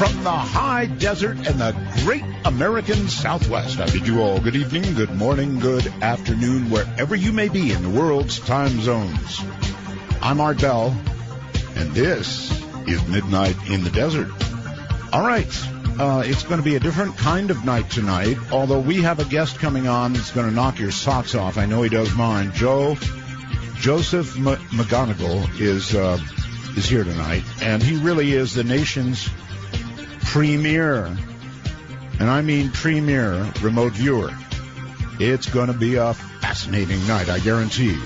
from the high desert and the great American Southwest. I bid you all good evening, good morning, good afternoon, wherever you may be in the world's time zones. I'm Art Bell, and this is Midnight in the Desert. All right, it's going to be a different kind of night tonight, although we have a guest coming on that's going to knock your socks off. I know he does mine. Joseph Mcmoneagle is here tonight, and he really is the nation's premier, and I mean premier, remote viewer. It's going to be a fascinating night, I guarantee.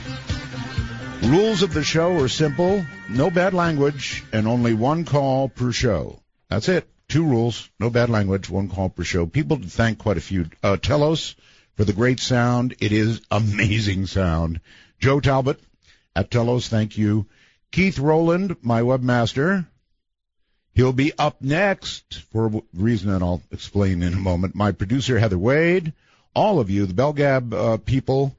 Rules of the show are simple: no bad language, and only one call per show. That's it. 2 rules: no bad language, 1 call per show. People to thank quite a few. Telos for the great sound. It is amazing sound. Joe Talbot at Telos, thank you. Keith Rowland, my webmaster. He'll be up next for a reason that I'll explain in a moment. My producer, Heather Wade. All of you, the Belgab people,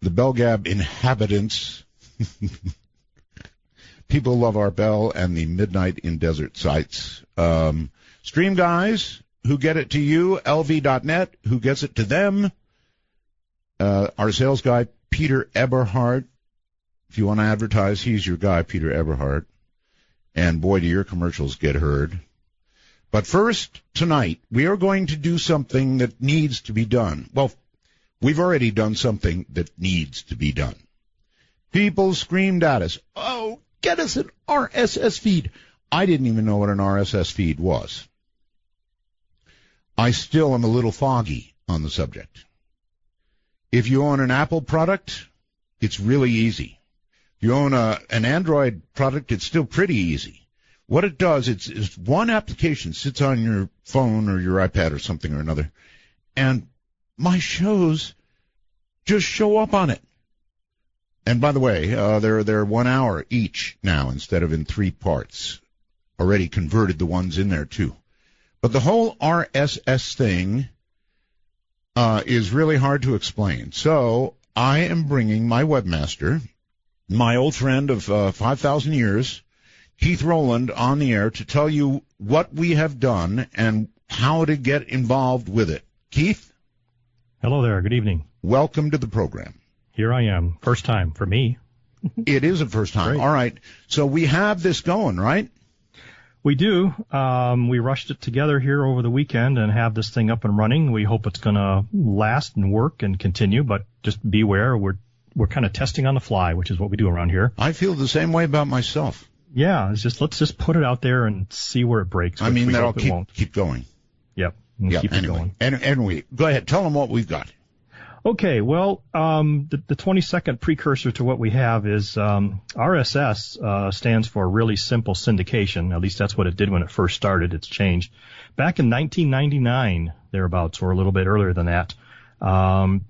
the Belgab inhabitants. People love our Bell and the Midnight in Desert sites. Stream guys who get it to you, lv.net, who gets it to them. Our sales guy, Peter Eberhardt. If you want to advertise, he's your guy, Peter Eberhardt. And boy, do your commercials get heard. But first, tonight, we are going to do something that needs to be done. Well, we've already done something that needs to be done. People screamed at us, "Oh, get us an RSS feed." I didn't even know what an RSS feed was. I still am a little foggy on the subject. If you own an Apple product, it's really easy. If you own an Android product, it's still pretty easy. What it does, it's one application sits on your phone or your iPad or something or another, and my shows just show up on it. And by the way, they're 1 hour each now instead of in 3 parts. Already converted the ones in there too. But the whole RSS thing is really hard to explain. So I am bringing my webmaster, my old friend of 5,000 years, Keith Rowland, on the air to tell you what we have done and how to get involved with it. Keith? Hello there. Good evening. Welcome to the program. Here I am. First time for me. It is a first time. Great. All right. So we have this going, right? We do. We rushed it together here over the weekend and have this thing up and running. We hope it's going to last and work and continue, but just beware. We're kind of testing on the fly, which is what we do around here. I feel the same way about myself. Yeah, let's just put it out there and see where it breaks. I mean, that'll keep going. Yep. Keep it going. Anyway, go ahead. Tell them what we've got. Okay, well, the 20-second precursor to what we have is RSS stands for Really Simple Syndication. At least that's what it did when it first started. It's changed. Back in 1999, thereabouts, or a little bit earlier than that,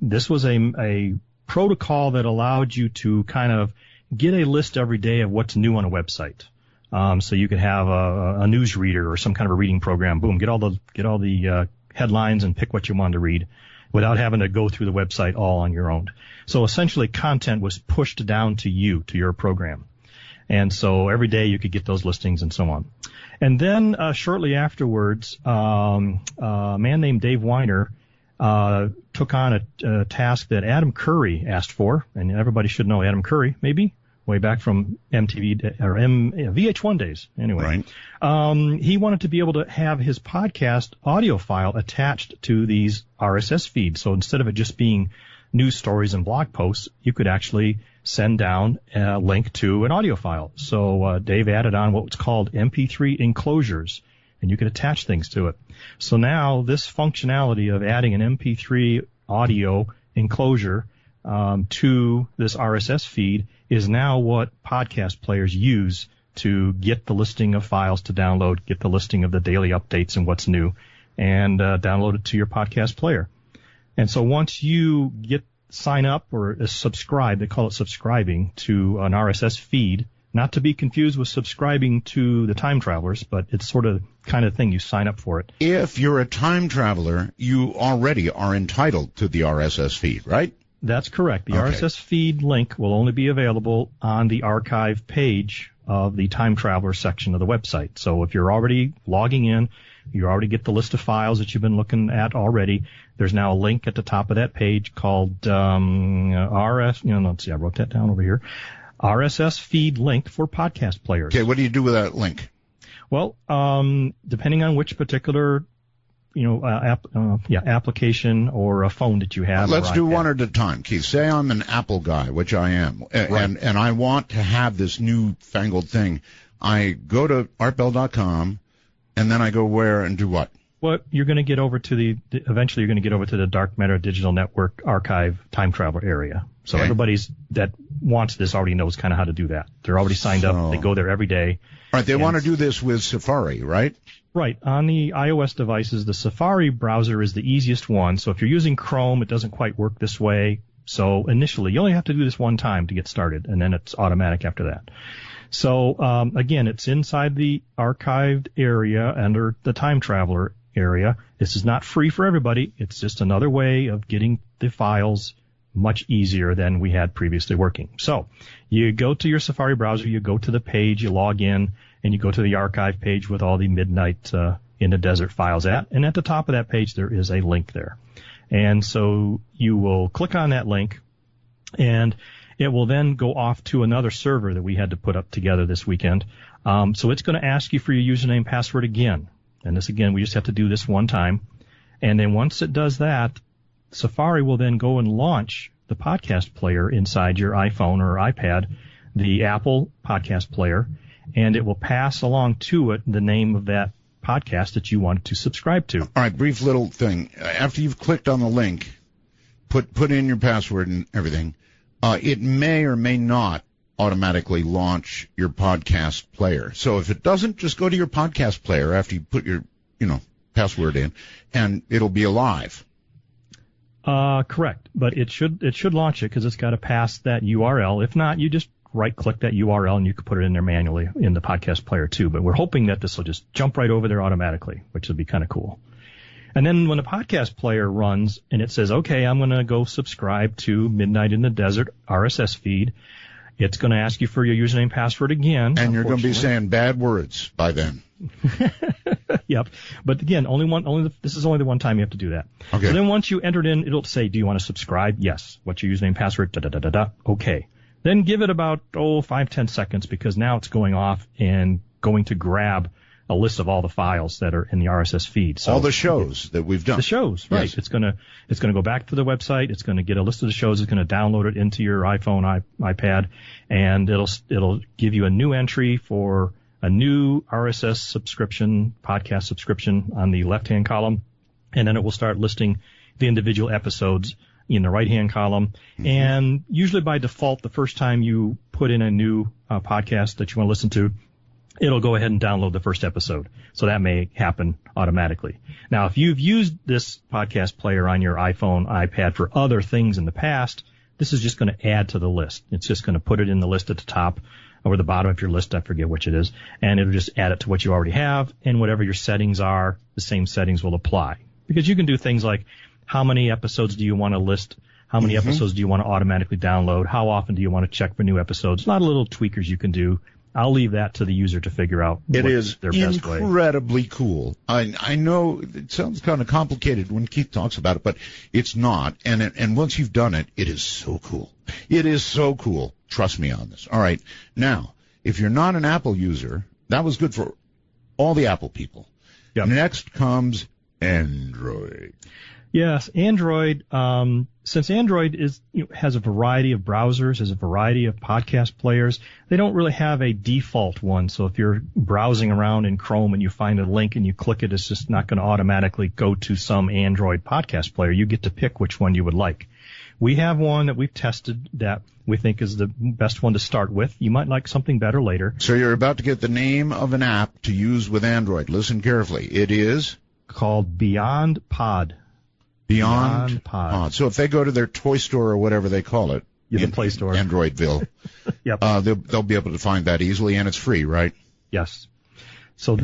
this was a protocol that allowed you to kind of get a list every day of what's new on a website. So you could have a news reader or some kind of a reading program. Boom, get all the headlines and pick what you want to read, without having to go through the website all on your own. So essentially content was pushed down to you, to your program. And so every day you could get those listings and so on. And then shortly afterwards, a man named Dave Weiner took on a task that Adam Curry asked for, and everybody should know Adam Curry, maybe, way back from MTV or VH1 days. Anyway, right. He wanted to be able to have his podcast audio file attached to these RSS feeds. So instead of it just being news stories and blog posts, you could actually send down a link to an audio file. So Dave added on what's called MP3 enclosures, and you could attach things to it. So now this functionality of adding an MP3 audio enclosure to this RSS feed is now what podcast players use to get the listing of files to download, get the listing of the daily updates and what's new, and download it to your podcast player. And so once you sign up or subscribe, they call it subscribing to an RSS feed, not to be confused with subscribing to the Time Travelers, but it's sort of kind of thing. You sign up for it. If you're a time traveler, you already are entitled to the RSS feed, right? That's correct. The Okay. RSS feed link will only be available on the archive page of the Time Traveler section of the website. So if you're already logging in, you already get the list of files that you've been looking at already. There's now a link at the top of that page called RS. Let's see, I wrote that down over here. RSS feed link for podcast players. Okay, what do you do with that link? Well, depending on which particular application or a phone that you have. Let's do one at a time, Keith. Say I'm an Apple guy, which I am, and I want to have this newfangled thing. I go to artbell.com, and then I go where and do what? Well, you're going to get over to eventually you're going to get over to the Dark Matter Digital Network Archive Time Traveler area. So everybody's that wants this already knows kind of how to do that. They're already signed up. They go there every day. All right, they want to do this with Safari, right? Right. On the iOS devices, the Safari browser is the easiest one. So if you're using Chrome, it doesn't quite work this way. So initially, you only have to do this one time to get started, and then it's automatic after that. So again, it's inside the archived area under the Time Traveler area. This is not free for everybody. It's just another way of getting the files much easier than we had previously working. So you go to your Safari browser, you go to the page, you log in, and you go to the archive page with all the Midnight in the Desert files at. And at the top of that page, there is a link there. And so you will click on that link, and it will then go off to another server that we had to put up together this weekend. So it's going to ask you for your username and password again. And this, again, we just have to do this one time. And then once it does that, Safari will then go and launch the podcast player inside your iPhone or iPad, the Apple podcast player, and it will pass along to it the name of that podcast that you wanted to subscribe to. All right, brief little thing. After you've clicked on the link, put in your password and everything, it may or may not automatically launch your podcast player. So if it doesn't, just go to your podcast player after you put your, password in, and it'll be alive. Correct. But it should launch it because it's got to pass that URL. If not, you just right-click that URL and you can put it in there manually in the podcast player too. But we're hoping that this will just jump right over there automatically, which would be kind of cool. And then when the podcast player runs and it says, okay, I'm going to go subscribe to Midnight in the Desert RSS feed, it's going to ask you for your username and password again. And you're going to be saying bad words by then. Yep. But again, this is only the one time you have to do that. Okay. So then once you enter it in, it'll say, do you want to subscribe? Yes. What's your username and password? Da-da-da-da-da. Okay. Then give it about, 5-10 seconds because now it's going off and going to grab a list of all the files that are in the RSS feed. So all the shows that we've done. The shows, right. Yes. It's going to go back to the website. It's going to get a list of the shows. It's going to download it into your iPhone, iPad, and it'll give you a new entry for a new RSS subscription, podcast subscription on the left-hand column, and then it will start listing the individual episodes in the right-hand column. Mm-hmm. And usually by default, the first time you put in a new podcast that you want to listen to, it'll go ahead and download the first episode. So that may happen automatically. Now, if you've used this podcast player on your iPhone, iPad for other things in the past, this is just going to add to the list. It's just going to put it in the list at the top or the bottom of your list. I forget which it is. And it'll just add it to what you already have. And whatever your settings are, the same settings will apply. Because you can do things like how many episodes do you want to list? How many episodes do you want to automatically download? How often do you want to check for new episodes? A lot of little tweakers you can do. I'll leave that to the user to figure out it is their best way. Incredibly cool. I know it sounds kind of complicated when Keith talks about it, but it's not. And once you've done it, it is so cool. It is so cool. Trust me on this. All right. Now, if you're not an Apple user, that was good for all the Apple people. Yep. Next comes Android. Yes, Android. Since Android has a variety of browsers, has a variety of podcast players, they don't really have a default one. So if you're browsing around in Chrome and you find a link and you click it, it's just not going to automatically go to some Android podcast player. You get to pick which one you would like. We have one that we've tested that we think is the best one to start with. You might like something better later. So you're about to get the name of an app to use with Android. Listen carefully. It is called Beyond Pod. Beyond Pod. So if they go to their toy store or whatever they call it, the Play Store, Androidville, yep. They'll be able to find that easily, and it's free, right? Yes. So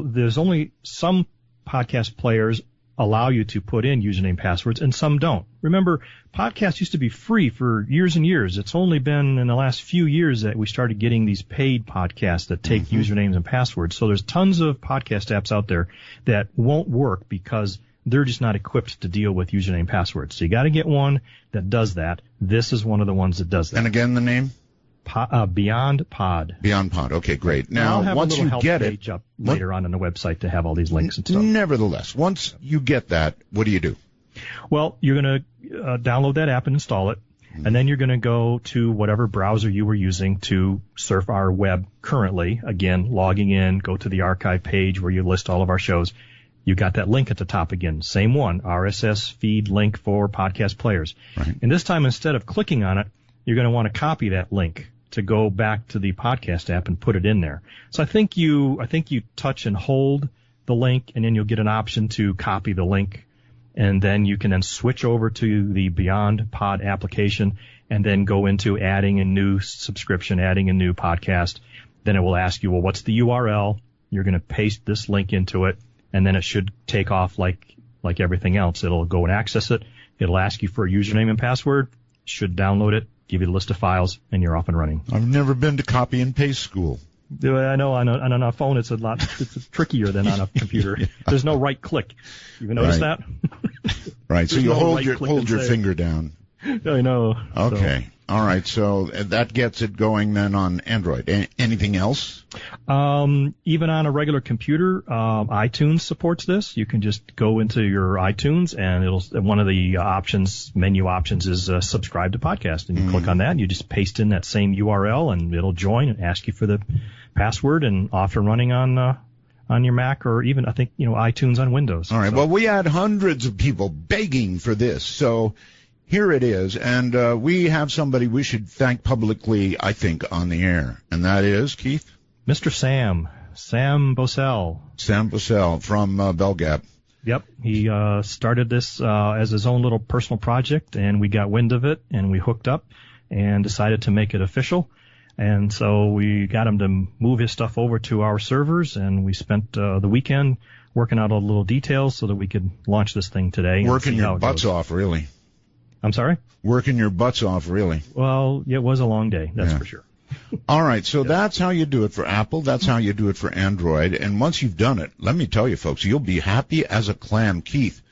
there's only some podcast players allow you to put in username passwords, and some don't. Remember, podcasts used to be free for years and years. It's only been in the last few years that we started getting these paid podcasts that take usernames and passwords. So there's tons of podcast apps out there that won't work because they're just not equipped to deal with username passwords. So you got to get one that does that. This is one of the ones that does that. And again, the name? Beyond Pod. Beyond Pod. Okay, great. Now, I'll have once a little you help get page up later on the website to have all these links and stuff. Nevertheless, once you get that, what do you do? Well, you're going to download that app and install it, and then you're going to go to whatever browser you were using to surf our web currently. Again, logging in, go to the archive page where you list all of our shows. You got that link at the top again. Same one, RSS feed link for podcast players. Right. And this time, instead of clicking on it, you're going to want to copy that link to go back to the podcast app and put it in there. So I think you touch and hold the link, and then you'll get an option to copy the link, and then you can then switch over to the Beyond Pod application and then go into adding a new subscription, adding a new podcast. Then it will ask you, well, what's the URL? You're going to paste this link into it, and then it should take off like everything else. It'll go and access it. It'll ask you for a username and password. Should download it, give you the list of files, and you're off and running. I've never been to copy and paste school. I know. On a phone, it's it's trickier than on a computer. Yeah. There's no right click. You ever notice that? Right. So you hold your finger down. I know. Okay. All right. So that gets it going then on Android. Anything else? Even on a regular computer, iTunes supports this. You can just go into your iTunes, and one of the menu options is subscribe to podcast, and you click on that, and you just paste in that same URL, and it'll join and ask you for the password, and off and running on your Mac, or even I think iTunes on Windows. All right. So. Well, we had hundreds of people begging for this, so. Here it is, and we have somebody we should thank publicly, I think, on the air, and that is, Keith? Mr. Sam Bosell. Sam Bosell from Bell Gap. Yep, he started this as his own little personal project, and we got wind of it, and we hooked up and decided to make it official. And so we got him to move his stuff over to our servers, and we spent the weekend working out all the little details so that we could launch this thing today. Working your butts off, really. I'm sorry? Working your butts off, really. Well, it was a long day, that's for sure. All right, so that's how you do it for Apple. That's how you do it for Android. And once you've done it, let me tell you, folks, you'll be happy as a clam. Keith,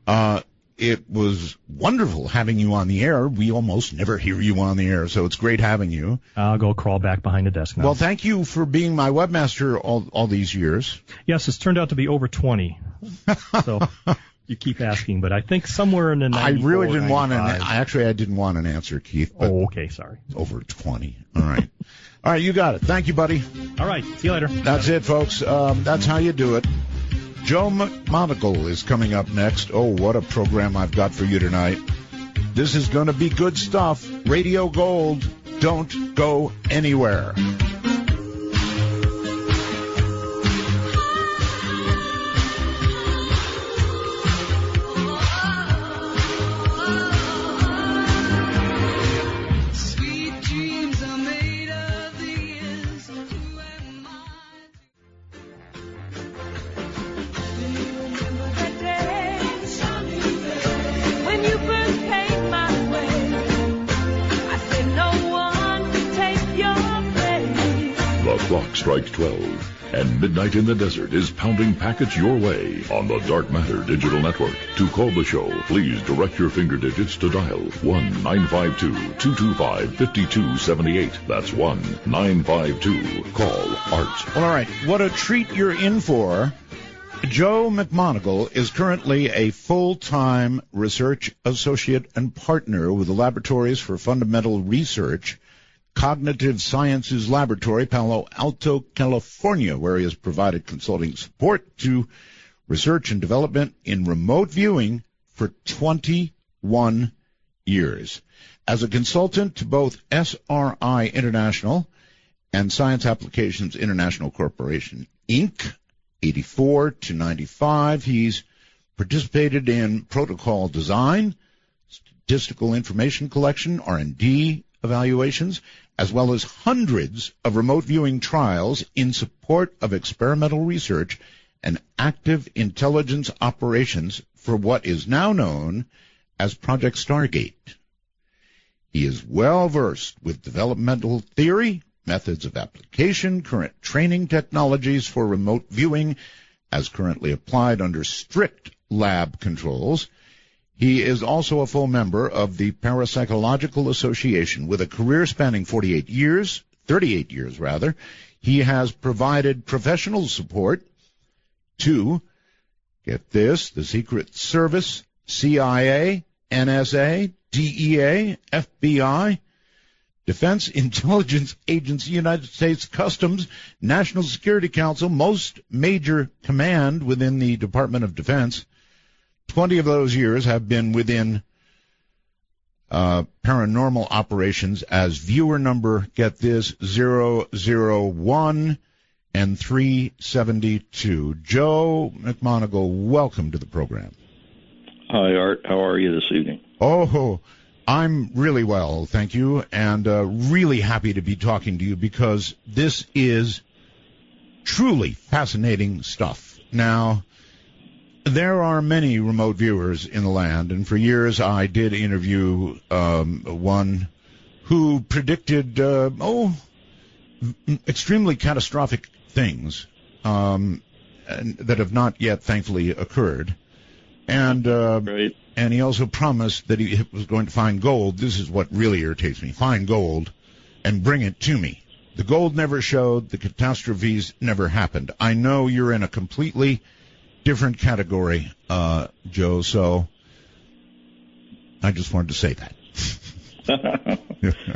it was wonderful having you on the air. We almost never hear you on the air, so it's great having you. I'll go crawl back behind the desk now. Well, thank you for being my webmaster all these years. Yes, it's turned out to be over 20. So... You keep asking, but I think somewhere in the 94, I really didn't 95. I didn't want an answer, Keith. Oh, okay, sorry. Over 20. All right. All right, you got it. Thank you, buddy. All right, see you later. That's it, folks. That's how you do it. Joe Mcmoneagle is coming up next. Oh, what a program I've got for you tonight. This is going to be good stuff. Radio Gold. Don't go anywhere. Clock strikes 12, and Midnight in the Desert is pounding packets your way on the Dark Matter Digital Network. To call the show, please direct your finger digits to dial 1-952-225-5278. That's 1-952. Call Art. All right, what a treat you're in for. Joe Mcmoneagle is currently a full-time research associate and partner with the Laboratories for Fundamental Research, Cognitive Sciences Laboratory, Palo Alto, California, where he has provided consulting support to research and development in remote viewing for 21 years. As a consultant to both SRI International and Science Applications International Corporation, Inc., 84 to 95, he's participated in protocol design, statistical information collection, R&D evaluations, as well as hundreds of remote viewing trials in support of experimental research and active intelligence operations for what is now known as Project Stargate. He is well versed with developmental theory, methods of application, current training technologies for remote viewing as currently applied under strict lab controls. He is also a full member of the Parapsychological Association with a career spanning 38 years. He has provided professional support to, get this, the Secret Service, CIA, NSA, DEA, FBI, Defense Intelligence Agency, United States Customs, National Security Council, most major command within the Department of Defense. 20 of those years have been within paranormal operations as viewer number, get this, 001 and 372. Joe Mcmoneagle, welcome to the program. Hi, Art. How are you this evening? Oh, I'm really well, thank you, and really happy to be talking to you because this is truly fascinating stuff. Now, there are many remote viewers in the land, and for years I did interview one who predicted, extremely catastrophic things that have not yet, thankfully, occurred. And Right. And he also promised that he was going to find gold. This is what really irritates me. Find gold and bring it to me. The gold never showed. The catastrophes never happened. I know you're in a completely different category, Joe, so I just wanted to say that.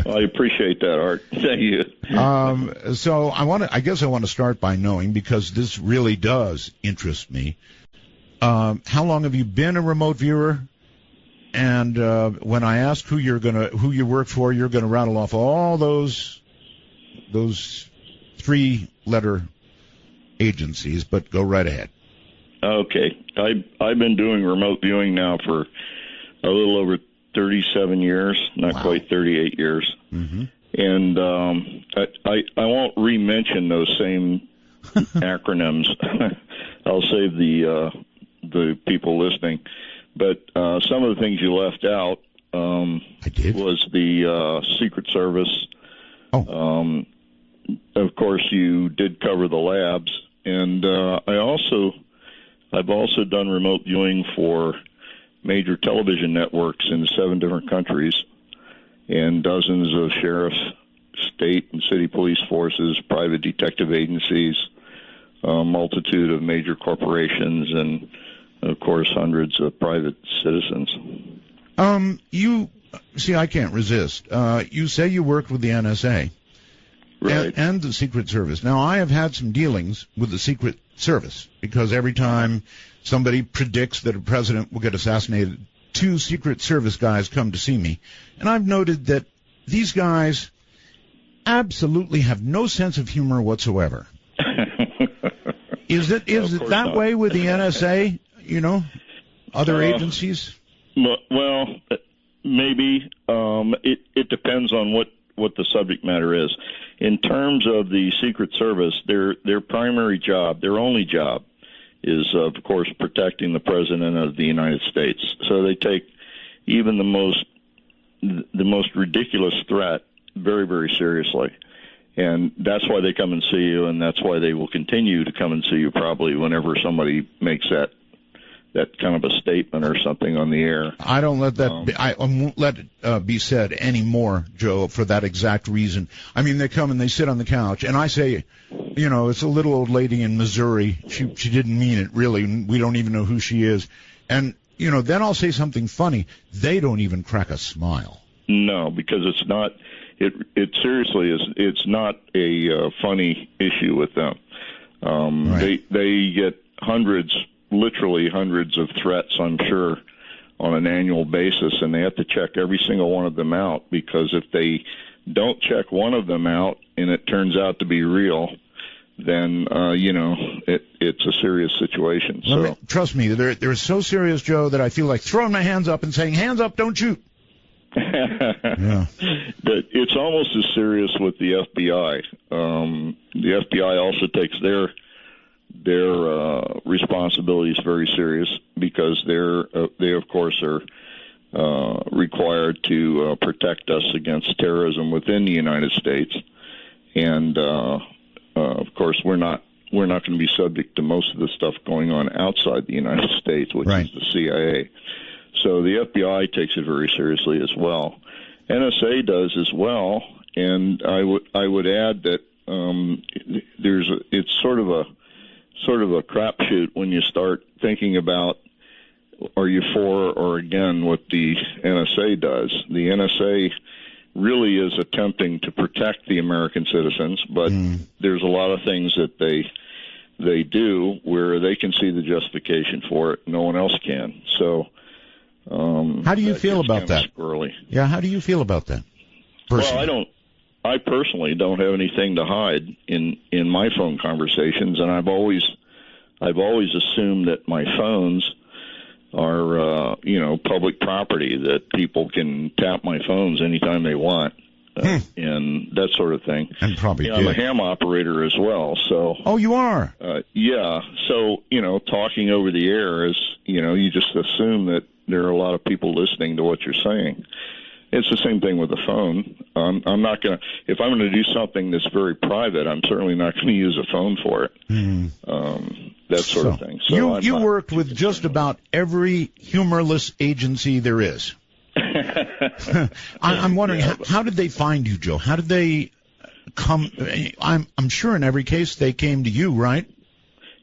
Well, I appreciate that, Art. Thank you. So I guess I want to start by knowing, because this really does interest me. How long have you been a remote viewer? And when I ask who you work for, you're gonna rattle off all those 3-letter agencies. But go right ahead. Okay, I've been doing remote viewing now for a little over 37 years, not quite 38 years. Mm-hmm. And I won't re-mention those same acronyms. I'll save the people listening. But some of the things you left out I did. was the Secret Service. Oh. Of course, you did cover the labs, and I've also done remote viewing for major television networks in 7 different countries, and dozens of sheriffs, state and city police forces, private detective agencies, a multitude of major corporations, and of course, hundreds of private citizens. You see, I can't resist. You say you worked with the NSA, Right. and the Secret Service. Now, I have had some dealings with the Secret Service because every time somebody predicts that a president will get assassinated, 2 Secret Service guys come to see me, and I've noted that these guys absolutely have no sense of humor whatsoever. Is it that not. way with the NSA? You know, other agencies? Well, maybe. It depends on what the subject matter is. In terms of the Secret Service, their primary job, their only job, is, of course, protecting the President of the United States. So they take even the most ridiculous threat very, very seriously. And that's why they come and see you, and that's why they will continue to come and see you probably whenever somebody makes that kind of a statement or something on the air. I don't let that I won't let it be said anymore, Joe, for that exact reason. I mean, they come and they sit on the couch, and I say, you know, it's a little old lady in Missouri. She didn't mean it, really. We don't even know who she is. And, you know, then I'll say something funny. They don't even crack a smile. No, because it's not. It seriously is. It's not a funny issue with them. Right. They get literally hundreds of threats, I'm sure, on an annual basis, and they have to check every single one of them out, because if they don't check one of them out and it turns out to be real, then it's a serious situation. So trust me, they're so serious, Joe, that I feel like throwing my hands up and saying, "Hands up, don't shoot." Yeah. But it's almost as serious with the FBI. The FBI also takes their responsibilities very serious because they of course are required to protect us against terrorism within the United States, and of course we're not going to be subject to most of the stuff going on outside the United States, which right. is the CIA. So the FBI takes it very seriously as well. NSA does as well, and I would add that it's sort of a crapshoot when you start thinking about, are you for or against what the NSA does? The NSA really is attempting to protect the American citizens, but there's a lot of things that they do where they can see the justification for it. No one else can. So, how do you feel about that? Squirrely. Yeah, how do you feel about that? Personally? Well, I personally don't have anything to hide in my phone conversations, and I've always assumed that my phones are public property, that people can tap my phones anytime they want, and that sort of thing. And probably I'm a ham operator as well, so. Oh, you are? Yeah. So talking over the air is you just assume that there are a lot of people listening to what you're saying. It's the same thing with the phone. I'm not going to, if I'm going to do something that's very private, I'm certainly not going to use a phone for it. That sort of thing. So you worked with just about every humorless agency there is. I'm wondering, how did they find you, Joe? How did they come? I'm sure in every case they came to you, right?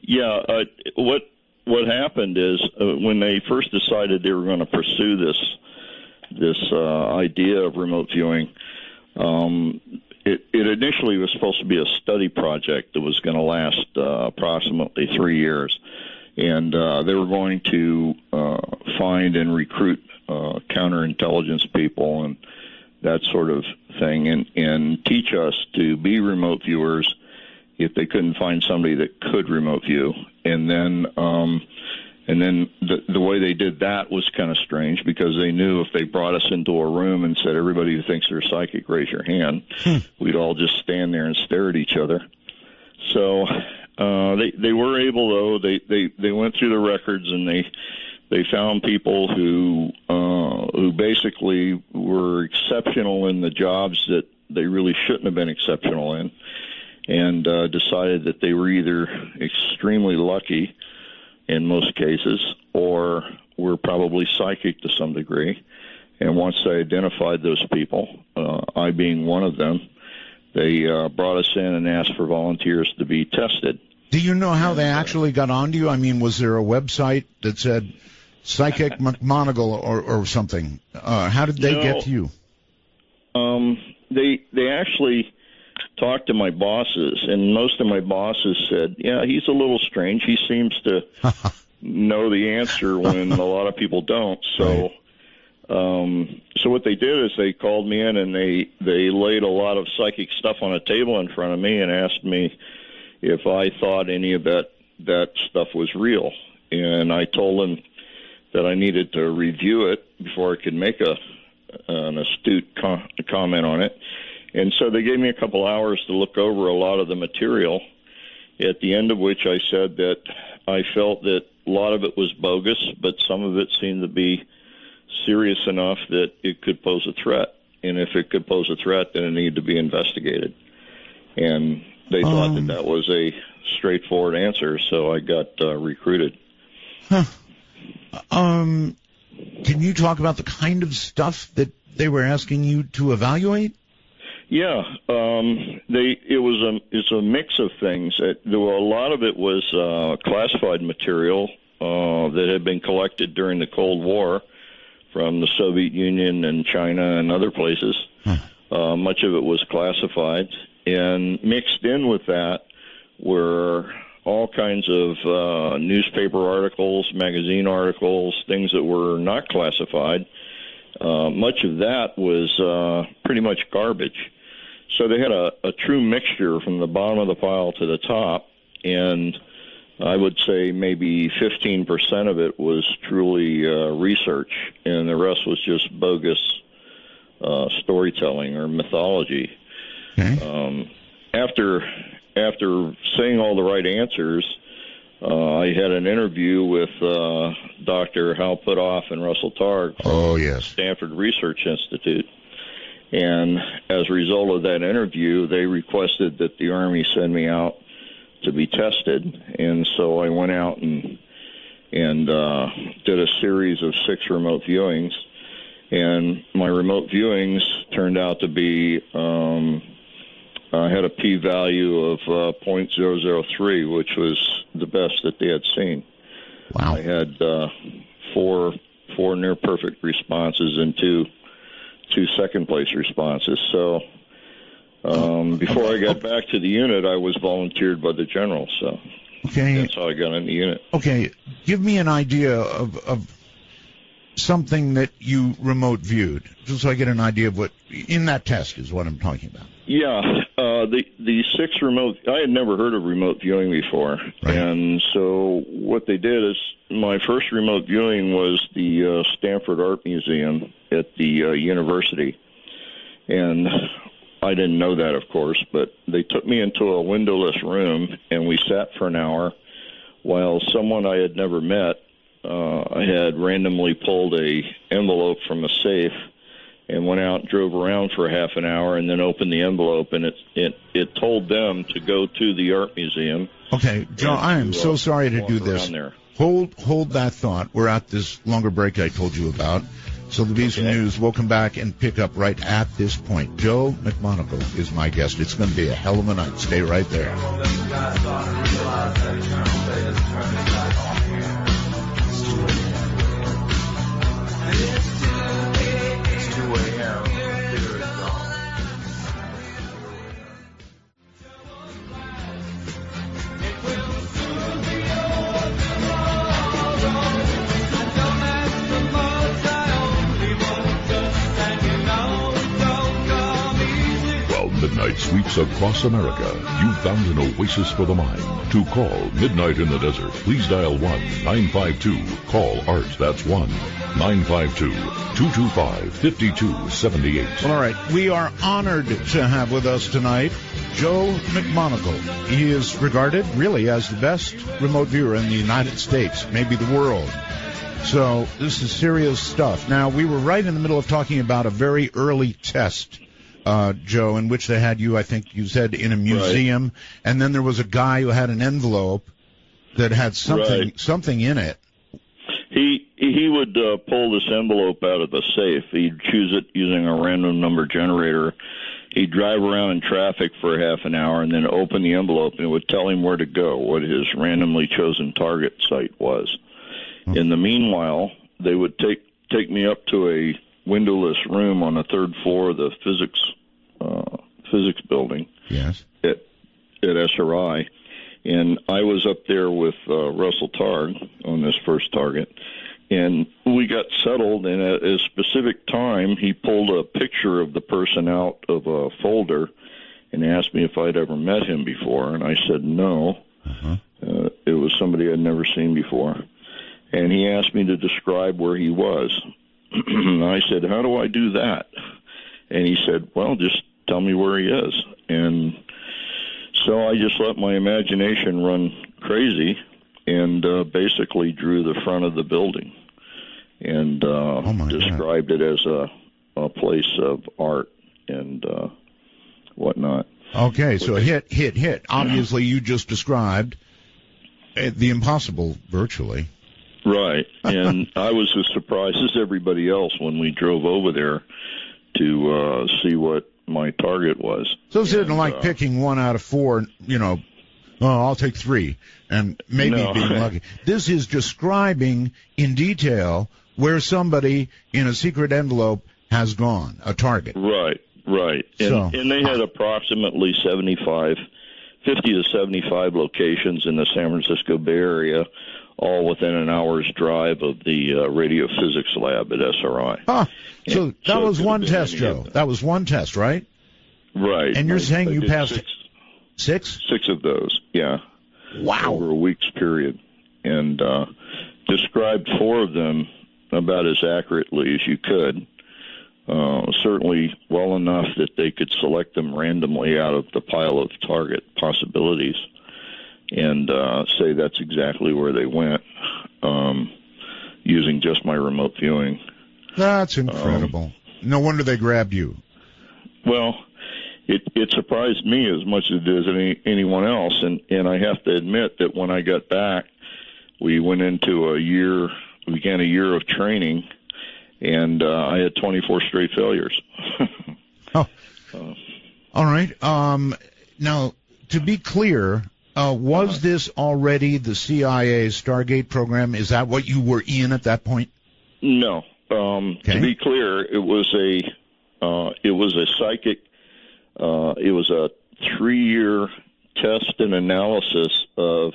Yeah. What happened is when they first decided they were going to pursue this idea of remote viewing, it initially was supposed to be a study project that was going to last approximately 3 years, and they were going to find and recruit counterintelligence people and that sort of thing, and teach us to be remote viewers if they couldn't find somebody that could remote view. And then the way they did that was kind of strange, because they knew if they brought us into a room and said, everybody who thinks they're psychic, raise your hand, we'd all just stand there and stare at each other. So they were able, though, they went through the records, and they found people who basically were exceptional in the jobs that they really shouldn't have been exceptional in, and decided that they were either extremely lucky in most cases, or were probably psychic to some degree. And once they identified those people, I being one of them, they brought us in and asked for volunteers to be tested. Do you know how they actually got onto you? I mean, was there a website that said Psychic Mcmoneagle or something? How did they get to you? They actually talked to my bosses, and most of my bosses said, yeah, he's a little strange. He seems to know the answer when a lot of people don't. So so what they did is they called me in, and they laid a lot of psychic stuff on a table in front of me and asked me if I thought any of that stuff was real. And I told them that I needed to review it before I could make an astute comment on it. And so they gave me a couple hours to look over a lot of the material, at the end of which I said that I felt that a lot of it was bogus, but some of it seemed to be serious enough that it could pose a threat. And if it could pose a threat, then it needed to be investigated. And they thought that was a straightforward answer, so I got recruited. Can you talk about the kind of stuff that they were asking you to evaluate? Yeah, it's a mix of things. A lot of it was classified material that had been collected during the Cold War from the Soviet Union and China and other places. Much of it was classified, and mixed in with that were all kinds of newspaper articles, magazine articles, things that were not classified. Much of that was pretty much garbage. So they had a true mixture from the bottom of the pile to the top, and I would say maybe 15% of it was truly research, and the rest was just bogus storytelling or mythology. Okay. After saying all the right answers, I had an interview with Dr. Hal Puthoff and Russell Targ from Stanford Research Institute. And as a result of that interview, they requested that the Army send me out to be tested. And so I went out and did a series of 6 remote viewings. And my remote viewings turned out to be, I had a p-value of 0.003, which was the best that they had seen. Wow. I had four near-perfect responses and two second-place responses. So before I got back to the unit, I was volunteered by the general. So that's how I got in the unit. Okay. Give me an idea of something that you remote viewed, just so I get an idea of what in that test is what I'm talking about. Yeah, the 6 remote. I had never heard of remote viewing before, right. And so what they did is my first remote viewing was the Stanford Art Museum at the university, and I didn't know that, of course, but they took me into a windowless room and we sat for an hour while someone I had never met. I had randomly pulled a envelope from a safe and went out and drove around for half an hour and then opened the envelope, and it told them to go to the art museum. Okay, Joe, I am so sorry to do this. Hold that thought. We're at this longer break I told you about. So there'll be some news. We'll come back and pick up right at this point. Joe Mcmoneagle is my guest. It's going to be a hell of a night. Stay right there. Midnight sweeps across America. You've found an oasis for the mind. To call Midnight in the Desert, please dial 1-952-CALL-ART. That's 1-952-225-5278. All right. We are honored to have with us tonight Joe Mcmoneagle. He is regarded really as the best remote viewer in the United States, maybe the world. So this is serious stuff. Now, we were right in the middle of talking about a very early test, Joe, in which they had you, I think you said, in a museum, right. And then there was a guy who had an envelope that had something in it. He would pull this envelope out of the safe. He'd choose it using a random number generator. He'd drive around in traffic for half an hour and then open the envelope, and it would tell him where to go, what his randomly chosen target site was. Oh. In the meanwhile, they would take me up to a windowless room on the 3rd floor of the physics building. Yes. At SRI, and I was up there with Russell Targ on this first target, and we got settled. And at a specific time, he pulled a picture of the person out of a folder and asked me if I'd ever met him before, and I said no. Uh-huh. It was somebody I'd never seen before, and he asked me to describe where he was. I said, how do I do that? And he said, well, just tell me where he is. And so I just let my imagination run crazy and basically drew the front of the building and described it as a place of art and whatnot. Okay, so hit. Obviously, you just described the impossible virtually. Right, and I was as surprised as everybody else when we drove over there to see what my target was. So it's like picking 1 out of 4, I'll take 3, and maybe being lucky. This is describing in detail where somebody in a secret envelope has gone, a target. Right. And they had approximately 50 to 75 locations in the San Francisco Bay Area, all within an hour's drive of the radio physics lab at SRI. So that was one test, Joe. That was one test, right? Right. And you're saying you passed 6? 6 of those, yeah. Wow. Over a week's period. And described 4 of them about as accurately as you could. Certainly well enough that they could select them randomly out of the pile of target possibilities. and say that's exactly where they went, using just my remote viewing. That's incredible. No wonder they grabbed you. Well, it surprised me as much as it did anyone else, and I have to admit that when I got back, we began a year of training, and I had 24 straight failures. Oh, all right. Now, to be clear, was this already the CIA's Stargate program? Is that what you were in at that point? No. Okay. To be clear, it was a psychic. It was a 3-year test and analysis of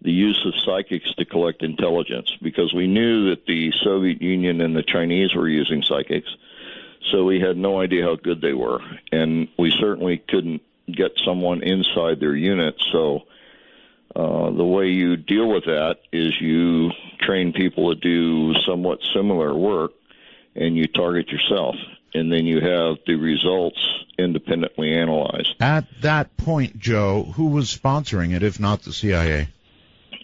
the use of psychics to collect intelligence, because we knew that the Soviet Union and the Chinese were using psychics, so we had no idea how good they were, and we certainly couldn't get someone inside their unit. So the way you deal with that is you train people to do somewhat similar work, and you target yourself, and then you have the results independently analyzed. At that point, Joe, who was sponsoring it, if not the CIA?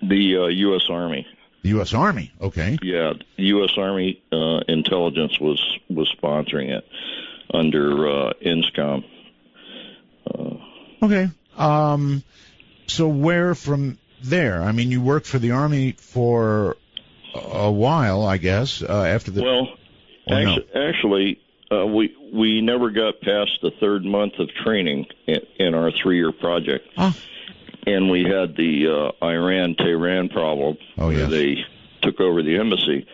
The U.S. Army. The U.S. Army, okay. Yeah, the U.S. Army intelligence was sponsoring it under INSCOM. Okay. So where from there? I mean, you worked for the Army for a while, I guess, after the... Well, actually, we never got past the third month of training in our 3-year project. Oh. And we had the Iran-Tehran problem, where they took over the embassy.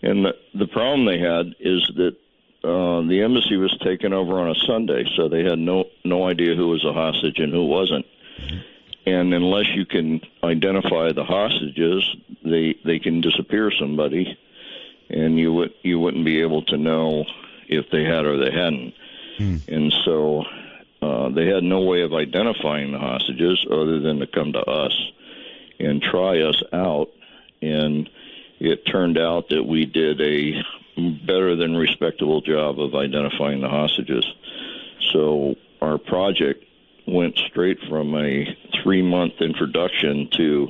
And the problem they had is that the embassy was taken over on a Sunday, so they had no idea who was a hostage and who wasn't. Mm-hmm. And unless you can identify the hostages, they can disappear somebody, and you wouldn't be able to know if they had or they hadn't. And so they had no way of identifying the hostages other than to come to us and try us out. And it turned out that we did a better than respectable job of identifying the hostages. So our project went straight from a 3-month introduction to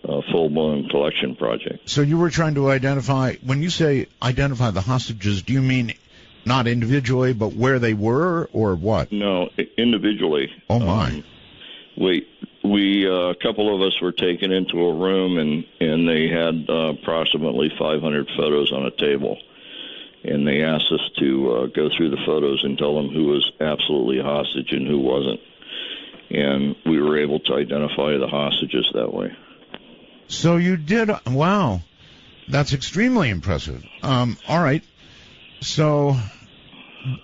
a full-blown collection project. So you were trying to identify, when you say identify the hostages, do you mean not individually, but where they were, or what? No, individually. Oh, my. We a couple of us were taken into a room, and they had approximately 500 photos on a table. And they asked us to go through the photos and tell them who was absolutely a hostage and who wasn't. And we were able to identify the hostages that way. So you did. Wow. That's extremely impressive. All right. So,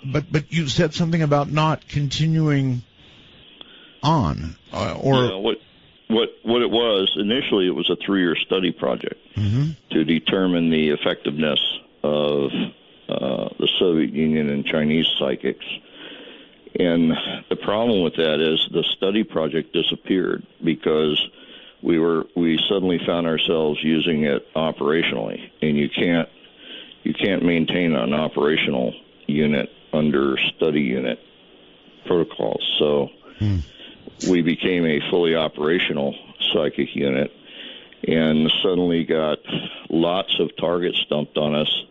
but you said something about not continuing on, or yeah, what it was initially. It was a 3-year study project to determine the effectiveness of the Soviet Union and Chinese psychics. And the problem with that is the study project disappeared because we suddenly found ourselves using it operationally, and you can't maintain an operational unit under study unit protocols. So we became a fully operational psychic unit and suddenly got lots of targets dumped on us.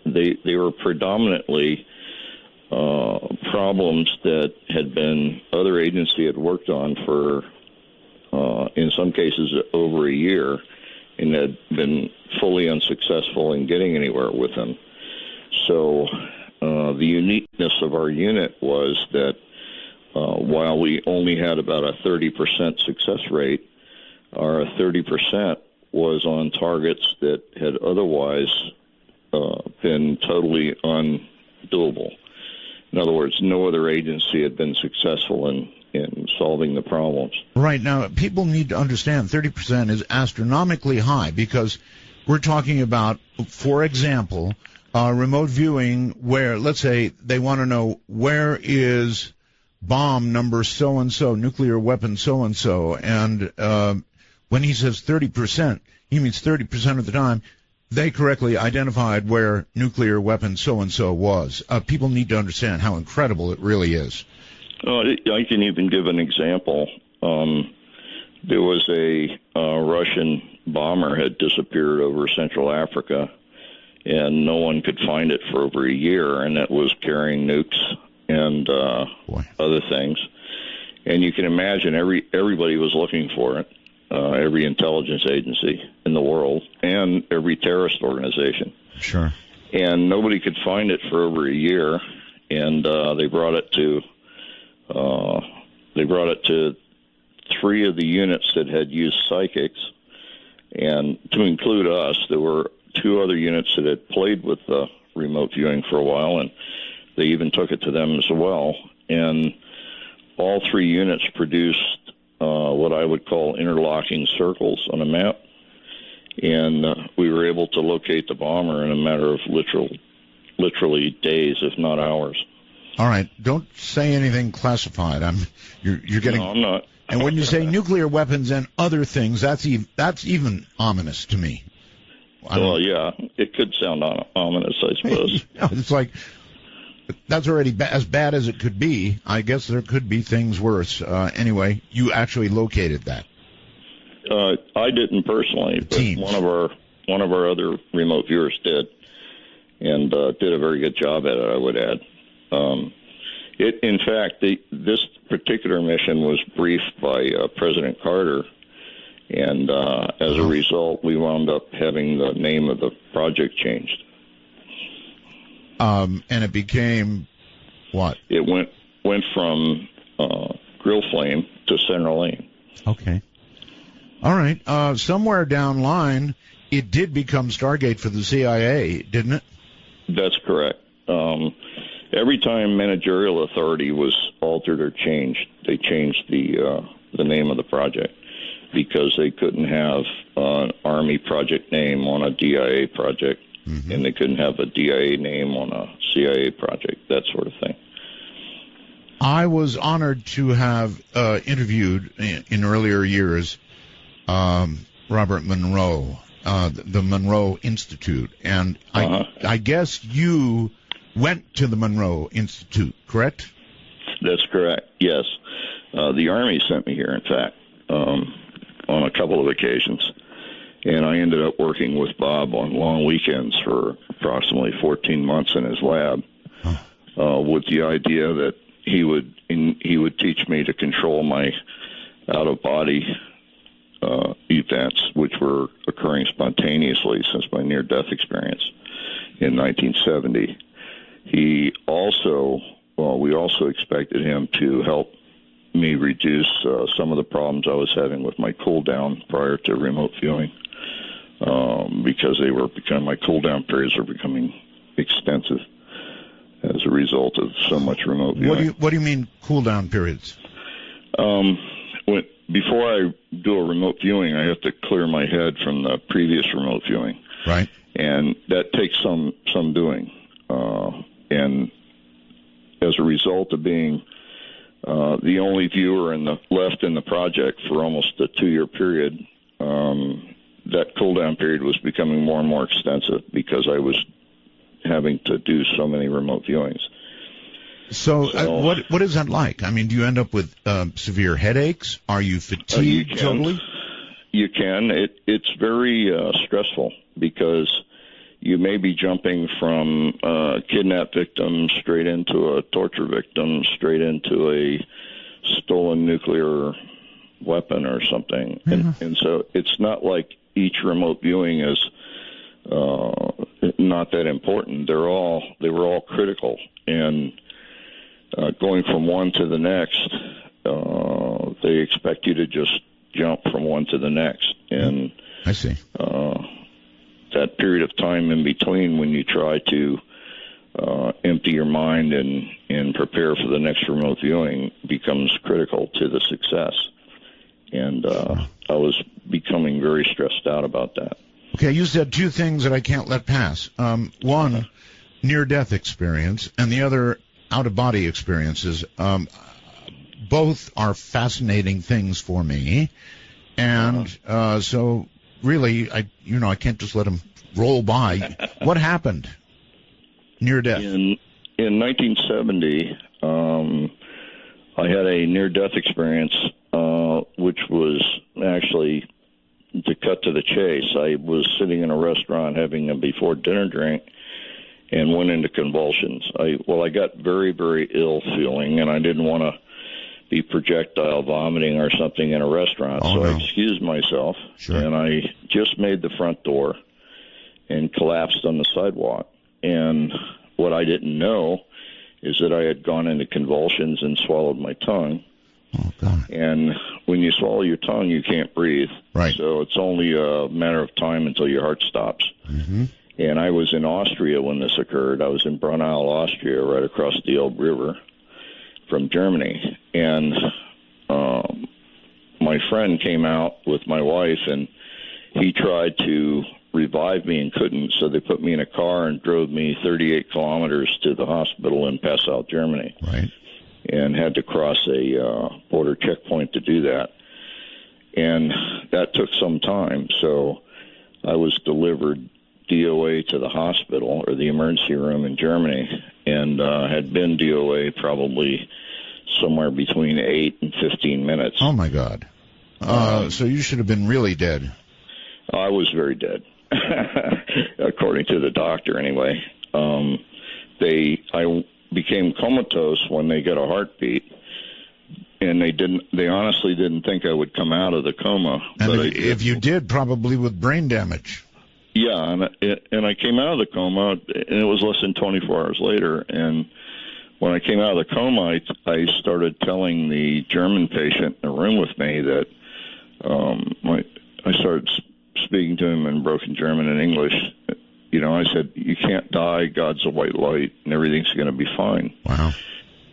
They were predominantly problems that had been other agency had worked on for, in some cases, over a year, and had been fully unsuccessful in getting anywhere with them. So the uniqueness of our unit was that while we only had about a 30% success rate, our 30% was on targets that had otherwise been totally undoable. In other words, no other agency had been successful in solving the problems. Right. Now, people need to understand 30% is astronomically high because we're talking about, for example, remote viewing where, let's say, they want to know where is bomb number so-and-so, nuclear weapon so-and-so, and when he says 30%, he means 30% of the time they correctly identified where nuclear weapon so-and-so was. People need to understand how incredible it really is. I can even give an example. There was had disappeared over Central Africa, and no one could find it for over a year, and it was carrying nukes and other things. And you can imagine everybody was looking for it, every intelligence agency in the world and every terrorist organization. Sure. And nobody could find it for over a year, and they brought it to three of the units that had used psychics, and to include us, there were two other units that had played with the remote viewing for a while, and they even took it to them as well. And all three units produced what I would call interlocking circles on a map, and we were able to locate the bomber in a matter of literally days, if not hours. All right, don't say anything classified. You're getting. No, I'm not. And when you say nuclear weapons and other things, that's even ominous to me. Well, yeah, it could sound ominous, I suppose. It's like that's already as bad as it could be. I guess there could be things worse. Anyway, you actually located that. I didn't personally, but Teams. one of our other remote viewers did, and did a very good job at it, I would add. In fact, this particular mission was briefed by President Carter, and as a result, we wound up having the name of the project changed. And it became what? It went from Grill Flame to Central Lane. Okay. All right. Somewhere down line, it did become Stargate for the CIA, didn't it? That's correct. Every time managerial authority was altered or changed, they changed the name of the project because they couldn't have an Army project name on a DIA project, and they couldn't have a DIA name on a CIA project, that sort of thing. I was honored to have interviewed in earlier years Robert Monroe, the Monroe Institute, and I guess you went to the Monroe Institute, correct? That's correct, yes. The Army sent me here, in fact, on a couple of occasions. And I ended up working with Bob on long weekends for approximately 14 months in his lab, with the idea that he would teach me to control my out-of-body events, which were occurring spontaneously since my near-death experience in 1970. We also expected him to help me reduce some of the problems I was having with my cool down prior to remote viewing, because my cool down periods were becoming extensive as a result of so much remote viewing. What do you mean cool down periods? Before I do a remote viewing, I have to clear my head from the previous remote viewing. Right. And that takes some doing. And as a result of being the only viewer left in the project for almost a 2-year period, that cool-down period was becoming more and more extensive because I was having to do so many remote viewings. So what is that like? I mean, do you end up with severe headaches? Are you fatigued totally? You can. It's very stressful because you may be jumping from a kidnapped victim straight into a torture victim, straight into a stolen nuclear weapon or something. Yeah. And so it's not like each remote viewing is not that important. They were all critical. And going from one to the next, they expect you to just jump from one to the next. And I see. That period of time in between when you try to empty your mind and prepare for the next remote viewing becomes critical to the success. And I was becoming very stressed out about that. Okay, you said two things that I can't let pass. One, near-death experience, and the other, out-of-body experiences. Both are fascinating things for me. And so really, I can't just let them roll by. What happened near death? In 1970, I had a near-death experience, which was actually, to cut to the chase. I was sitting in a restaurant having a before dinner drink and went into convulsions. I got very, very ill feeling, and I didn't want to be projectile vomiting or something in a restaurant. I excused myself, and I just made the front door and collapsed on the sidewalk. And what I didn't know is that I had gone into convulsions and swallowed my tongue. Oh, God. And when you swallow your tongue, you can't breathe. Right. So it's only a matter of time until your heart stops. Mm-hmm. And I was in Austria when this occurred. I was in Braunau, Austria, right across the Elbe River from Germany. And my friend came out with my wife, and he tried to revive me and couldn't, so they put me in a car and drove me 38 kilometers to the hospital in Passau, Germany. Right. And had to cross a border checkpoint to do that. And that took some time, so I was delivered DOA to the hospital, or the emergency room in Germany, and had been DOA probably somewhere between 8 and 15 minutes. Oh, my God. So you should have been really dead. I was very dead, according to the doctor anyway. I became comatose when they got a heartbeat, and they honestly didn't think I would come out of the coma. And but if you did, probably with brain damage. Yeah, and I came out of the coma, and it was less than 24 hours later. And when I came out of the coma, I started telling the German patient in the room with me that I started speaking to him in broken German and English. You know, I said, "You can't die. God's a white light, and everything's going to be fine." Wow.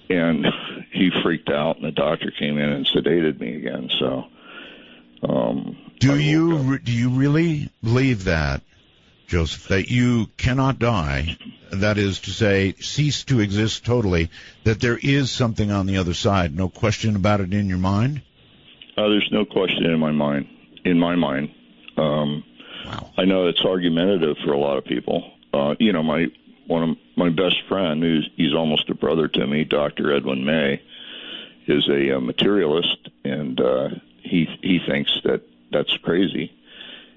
And he freaked out, and the doctor came in and sedated me again. So, do you really believe that, Joseph, that you cannot die? That is to say, cease to exist totally. That there is something on the other side. No question about it in your mind. There's no question in my mind. Wow. I know it's argumentative for a lot of people. One of my best friend, he's almost a brother to me, Dr. Edwin May, is a materialist, and he thinks that that's crazy.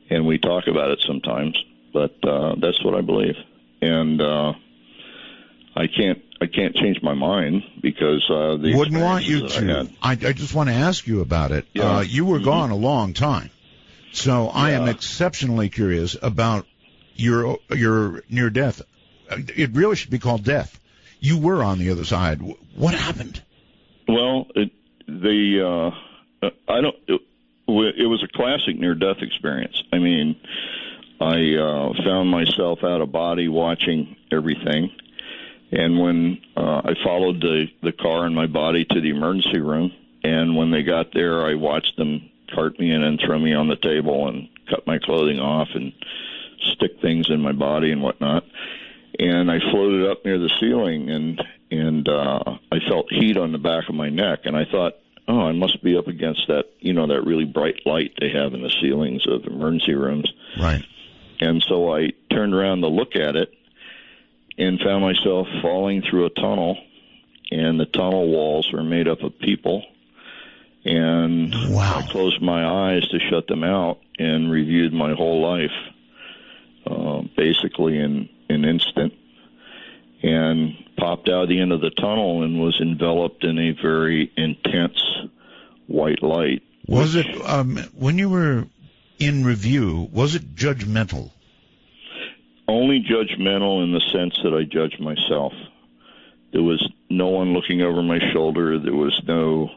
And we talk about it sometimes, but that's what I believe. And I can't change my mind because the wouldn't want you that to. I just want to ask you about it. Yeah. You were gone a long time. So I am exceptionally curious about your near death. It really should be called death. You were on the other side. What happened? Well, it was a classic near death experience. I mean, I found myself out of body watching everything, and when I followed the car and my body to the emergency room, and when they got there, I watched them cart me in and throw me on the table and cut my clothing off and stick things in my body and whatnot. And I floated up near the ceiling, and I felt heat on the back of my neck, and I thought, oh, I must be up against that, that really bright light they have in the ceilings of emergency rooms. Right. And so I turned around to look at it and found myself falling through a tunnel, and the tunnel walls were made up of people. And wow. I closed my eyes to shut them out and reviewed my whole life, basically in an instant, and popped out the end of the tunnel and was enveloped in a very intense white light. Was it, when you were in review, was it judgmental? Only judgmental in the sense that I judged myself. There was no one looking over my shoulder. There was no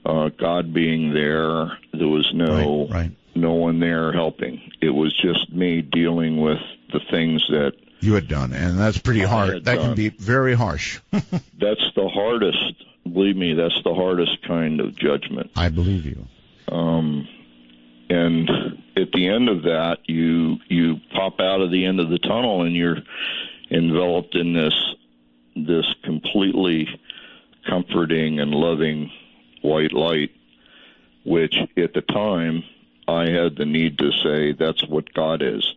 God being there. There was no one there helping. It was just me dealing with the things that you had done, and that's pretty hard. That can be very harsh. That's the hardest. Believe me, that's the hardest kind of judgment. I believe you. And at the end of that, you pop out of the end of the tunnel, and you're enveloped in this completely comforting and loving white light, which at the time I had the need to say that's what God is,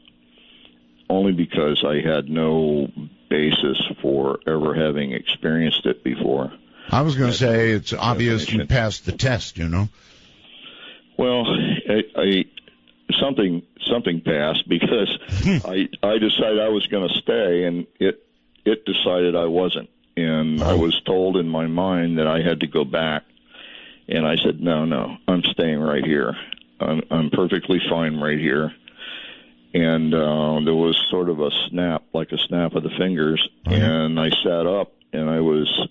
only because I had no basis for ever having experienced it before. I was going to say it's obvious you passed the test, Well, something passed because I decided I was going to stay, and it decided I wasn't. And I was told in my mind that I had to go back. And I said, no, I'm staying right here. I'm perfectly fine right here. And there was sort of a snap, like a snap of the fingers. And I sat up, and I was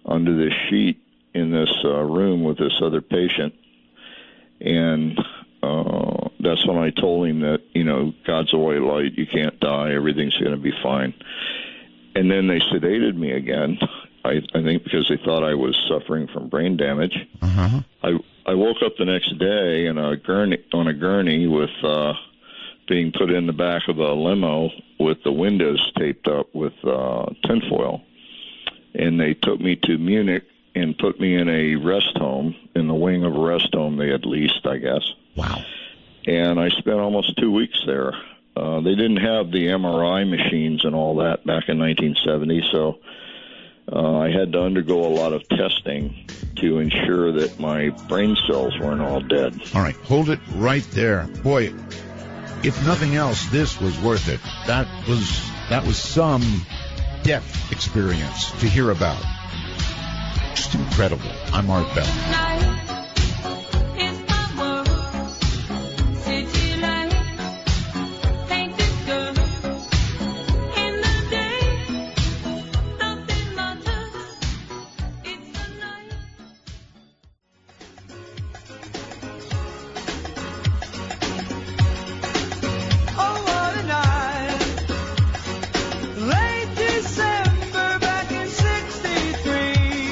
under this sheet in this room with this other patient. And that's when I told him that, God's a white light. You can't die. Everything's going to be fine. And then they sedated me again, I think because they thought I was suffering from brain damage. Uh-huh. I woke up the next day on a gurney with being put in the back of a limo with the windows taped up with tinfoil. And they took me to Munich and put me in a rest home, in the wing of a rest home they had leased, I guess. Wow. And I spent almost 2 weeks there. They didn't have the MRI machines and all that back in 1970, so I had to undergo a lot of testing to ensure that my brain cells weren't all dead. All right, hold it right there. Boy, if nothing else, this was worth it. That was some death experience to hear about. Just incredible. I'm Art Bell.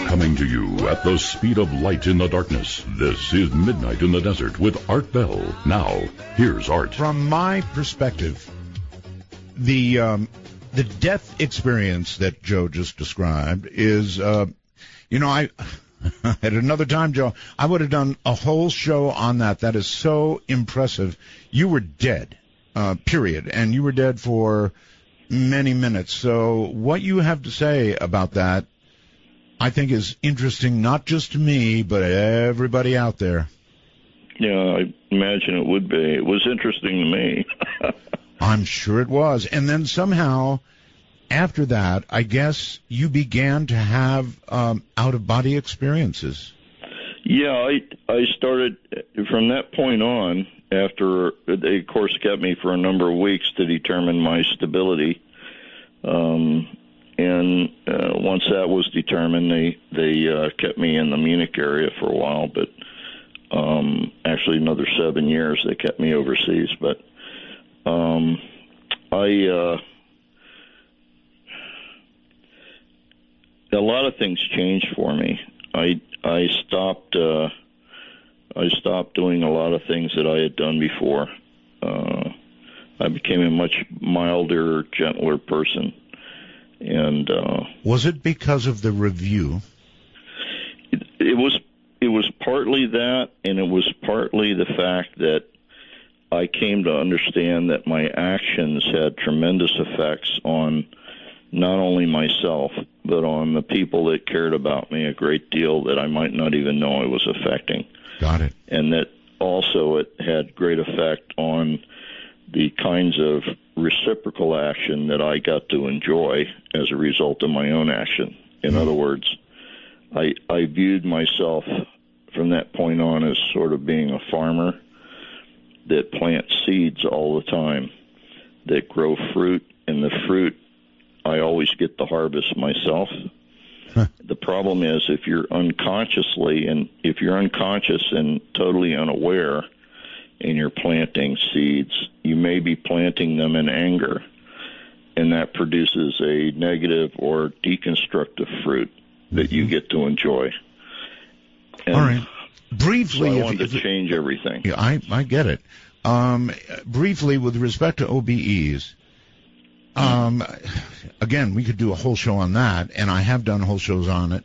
Coming to you at the speed of light in the darkness. This is Midnight in the Desert with Art Bell. Now, here's Art. From my perspective, the death experience that Joe just described is, I at another time, Joe, I would have done a whole show on that. That is so impressive. You were dead, period, and you were dead for many minutes. So what you have to say about that, I think, is interesting, not just to me, but everybody out there. Yeah, I imagine it would be. It was interesting to me. I'm sure it was. And then somehow, after that, I guess you began to have out-of-body experiences. Yeah, I started from that point on. After they, of course, kept me for a number of weeks to determine my stability. And once that was determined, they kept me in the Munich area for a while, but actually another 7 years they kept me overseas. But a lot of things changed for me. I stopped doing a lot of things that I had done before. I became a much milder, gentler person. And was it because of the review? It was partly that, and it was partly the fact that I came to understand that my actions had tremendous effects on not only myself, but on the people that cared about me a great deal that I might not even know I was affecting. Got it. And that also it had great effect on the kinds of reciprocal action that I got to enjoy as a result of my own action. In other words, I viewed myself from that point on as sort of being a farmer that plants seeds all the time, that grow fruit, and the fruit, I always get the harvest myself. The problem is if you're unconscious and totally unaware, and you're planting seeds, you may be planting them in anger, and that produces a negative or deconstructive fruit that you get to enjoy. And all right. Briefly, so I wanted to change everything. Yeah, I get it. Briefly, with respect to OBEs, again, we could do a whole show on that, and I have done whole shows on it.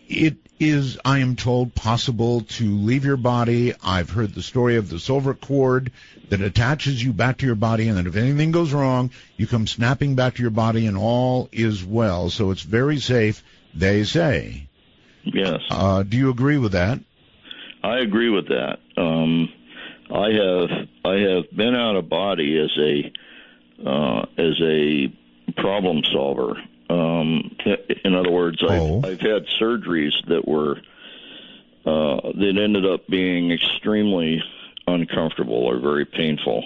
It is, I am told, possible to leave your body. I've heard the story of the silver cord that attaches you back to your body, and that if anything goes wrong, you come snapping back to your body, and all is well. So it's very safe, they say. Yes. Do you agree with that? I agree with that. I have been out of body as a problem solver. In other words, I've had surgeries that were that ended up being extremely uncomfortable or very painful,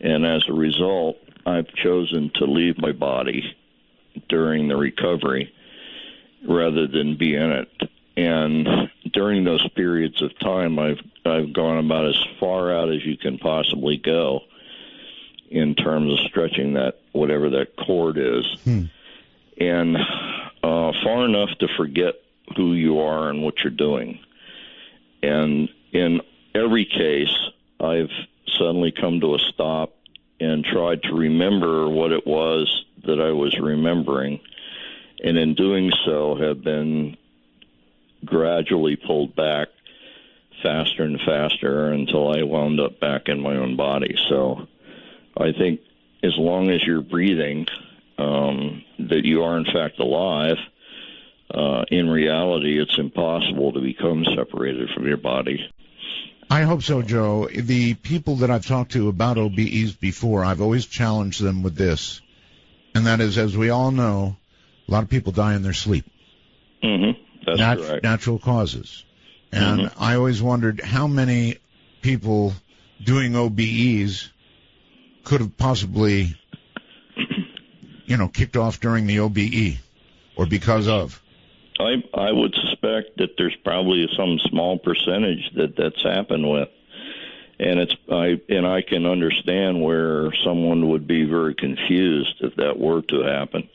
and as a result, I've chosen to leave my body during the recovery rather than be in it. And during those periods of time, I've gone about as far out as you can possibly go in terms of stretching that, whatever that cord is, and far enough to forget who you are and what you're doing. And in every case, I've suddenly come to a stop and tried to remember what it was that I was remembering, and in doing so have been gradually pulled back faster and faster until I wound up back in my own body. So I think as long as you're breathing, that you are in fact alive, in reality it's impossible to become separated from your body. I hope so, Joe. The people that I've talked to about OBEs before, I've always challenged them with this, and that is, as we all know, a lot of people die in their sleep. Mm-hmm. That's correct. Natural causes. And I always wondered how many people doing OBEs could have possibly, kicked off during the OBE or because of. I would suspect that there's probably some small percentage that's happened with, and I can understand where someone would be very confused if that were to happen,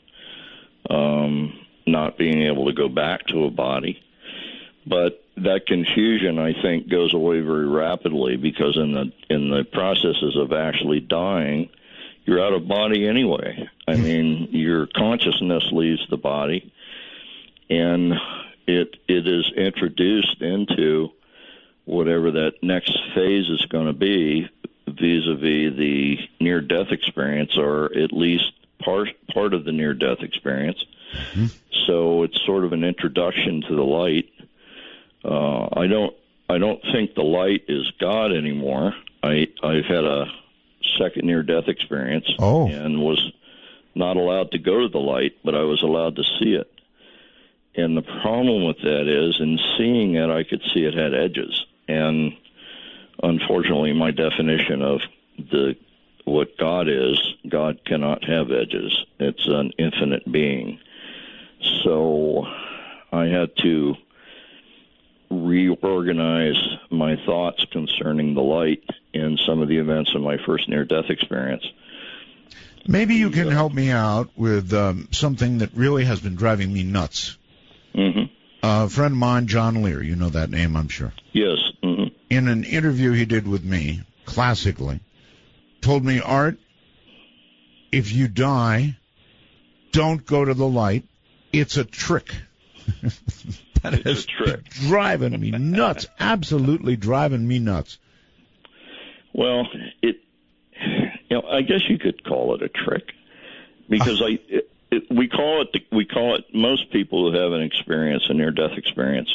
not being able to go back to a body. But that confusion, I think, goes away very rapidly because in the processes of actually dying, you're out of body anyway. I mean, your consciousness leaves the body, and it is introduced into whatever that next phase is going to be vis-a-vis the near-death experience, or at least part of the near-death experience. Mm-hmm. So it's sort of an introduction to the light. I don't think the light is God anymore. I've had a second near-death experience and was not allowed to go to the light, but I was allowed to see it. And the problem with that is, in seeing it, I could see it had edges. And unfortunately, my definition of what God is, God cannot have edges. It's an infinite being. So I had to reorganize my thoughts concerning the light in some of the events of my first near-death experience. Maybe you can help me out with something that really has been driving me nuts. Mm-hmm. A friend of mine, John Lear, you know that name, I'm sure. Yes. Mm-hmm. In an interview he did with me, classically, told me, Art, if you die, don't go to the light. It's a trick. That is driving me nuts, absolutely driving me nuts. Well, I guess you could call it a trick, because we call it. Most people who have a near-death experience,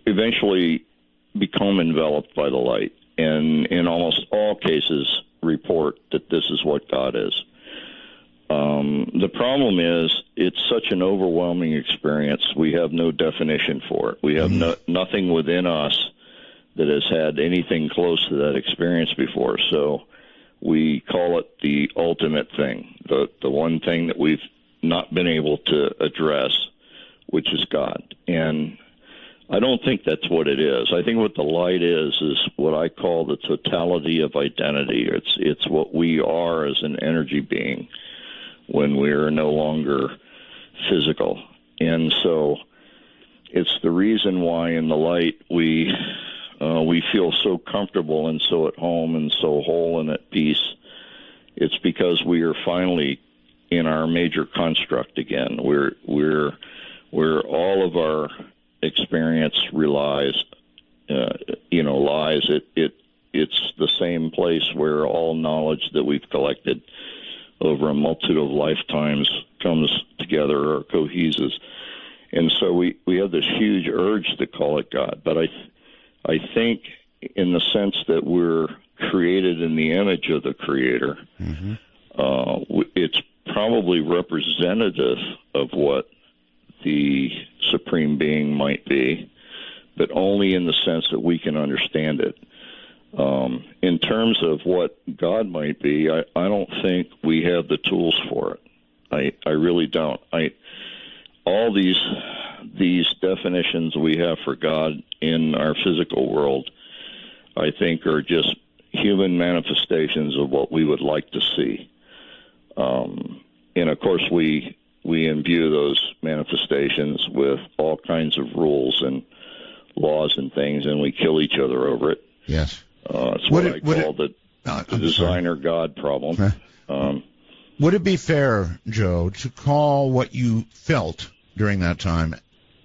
eventually become enveloped by the light, and in almost all cases report that this is what God is. The problem is it's such an overwhelming experience. We have no definition for it. We have nothing within us that has had anything close to that experience before. So we call it the ultimate thing, the one thing that we've not been able to address, which is God. And I don't think that's what it is. I think what the light is what I call the totality of identity. It's what we are as an energy being when we're no longer physical. And so it's the reason why in the light we feel so comfortable and so at home and so whole and at peace. It's because we are finally in our major construct again. We're all of our experience lies. It's the same place where all knowledge that we've collected over a multitude of lifetimes comes together or coheses. And so we have this huge urge to call it God. But I think in the sense that we're created in the image of the Creator, it's probably representative of what the Supreme Being might be, but only in the sense that we can understand it. In terms of what God might be, I don't think we have the tools for it. I really don't. All these definitions we have for God in our physical world, I think, are just human manifestations of what we would like to see. And of course, we imbue those manifestations with all kinds of rules and laws and things, and we kill each other over it. Yes. It's what I call the designer God problem. Would it be fair, Joe, to call what you felt during that time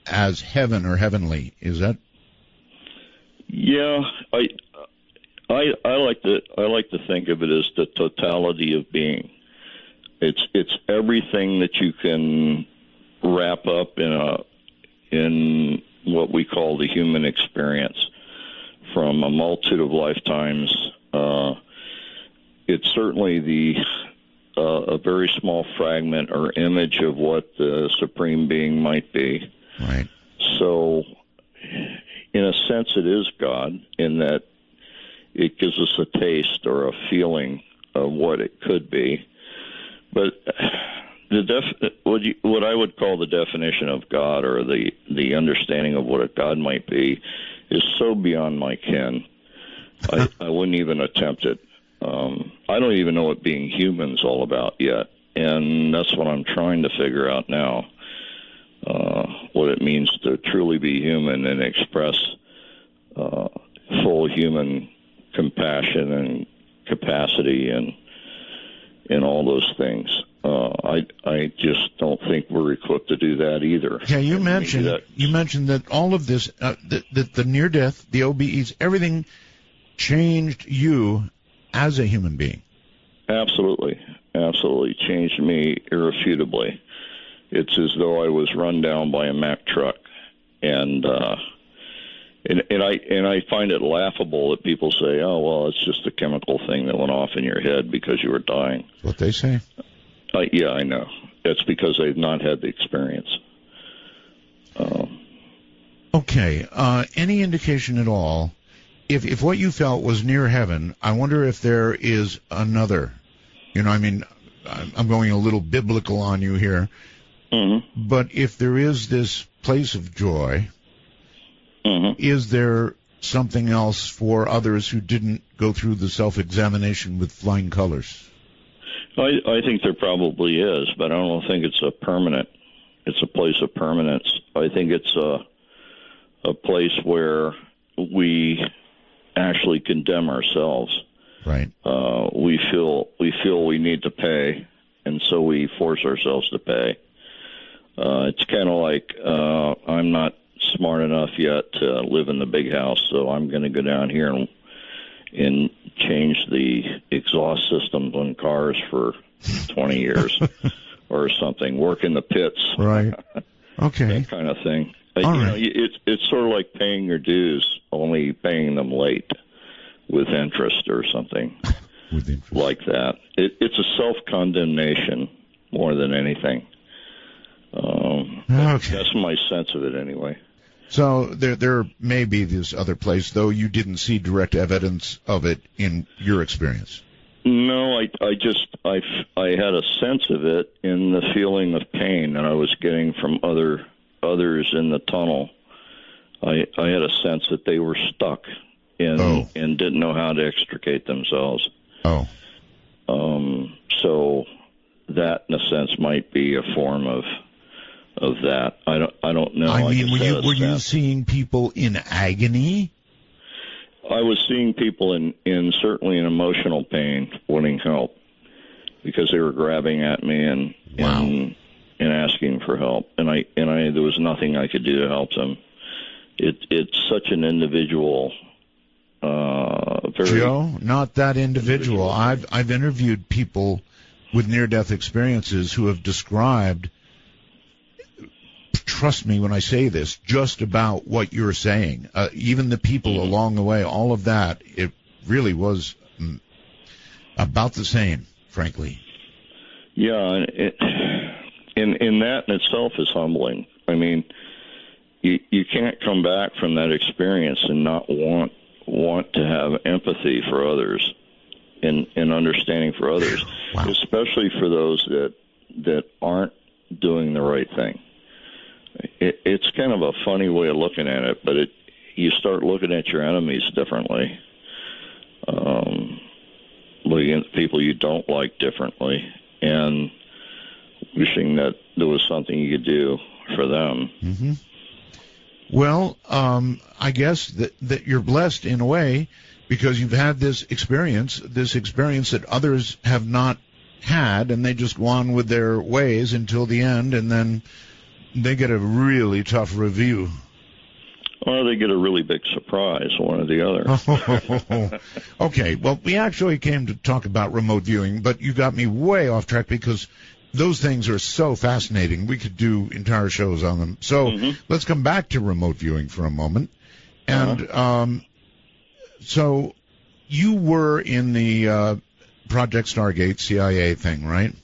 as heaven or heavenly? Is that? Yeah, I like to think of it as the totality of being. It's everything that you can wrap up in what we call the human experience from a multitude of lifetimes. It's certainly a very small fragment or image of what the Supreme Being might be. Right. So, in a sense, it is God in that it gives us a taste or a feeling of what it could be. But what I would call the definition of God, or the understanding of what a God might be, is so beyond my ken. I wouldn't even attempt it. I don't even know what being human's all about yet, and that's what I'm trying to figure out now. What it means to truly be human and express full human compassion and capacity and all those things. I just don't think we're equipped to do that either. Yeah, you mentioned that all of this, that the near death, the OBEs, everything changed you as a human being. Absolutely changed me irrefutably. It's as though I was run down by a Mack truck, and I find it laughable that people say, "Oh, well, it's just a chemical thing that went off in your head because you were dying." That's what they say. Yeah, I know. That's because they've not had the experience. Okay. Any indication at all? If what you felt was near heaven, I wonder if there is another. I mean, I'm going a little biblical on you here. Mm-hmm. But if there is this place of joy, mm-hmm. is there something else for others who didn't go through the self-examination with flying colors? I think there probably is, but I don't think it's a place of permanence. I think it's a place where we actually condemn ourselves. Right. We feel we need to pay, and so we force ourselves to pay. It's kind of like I'm not smart enough yet to live in the big house, so I'm going to go down here and change the exhaust systems on cars for 20 years or something. Work in the pits. Right. Okay. That kind of thing. All right. It's sort of like paying your dues, only paying them late with interest or something with interest. Like that. It's a self-condemnation more than anything. Okay. That's my sense of it anyway. So there may be this other place, though you didn't see direct evidence of it in your experience. No, I had a sense of it in the feeling of pain that I was getting from others in the tunnel. I had a sense that they were stuck and didn't know how to extricate themselves. Oh. So that, in a sense, might be a form of that. I don't know. I mean, were you seeing people in agony? I was seeing people in certainly in emotional pain, wanting help, because they were grabbing at me and asking for help, and I there was nothing I could do to help them. It's such an individual. Joe, not that individual. I've interviewed people with near-death experiences who have described trust me when I say this, just about what you're saying. Even the people along the way, all of that, it really was about the same, frankly. Yeah, and in that in itself is humbling. I mean, you can't come back from that experience and not want to have empathy for others and understanding for others, wow. Especially for those that aren't doing the right thing. It's kind of a funny way of looking at it, but you start looking at your enemies differently, looking at people you don't like differently, and wishing that there was something you could do for them. Mm-hmm. Well, I guess that you're blessed in a way because you've had this experience that others have not had, and they just go on with their ways until the end, and then they get a really tough review. Or they get a really big surprise, one or the other. Okay, well, we actually came to talk about remote viewing, but you got me way off track because those things are so fascinating. We could do entire shows on them. So let's come back to remote viewing for a moment. And so you were in the Project Stargate CIA thing, right?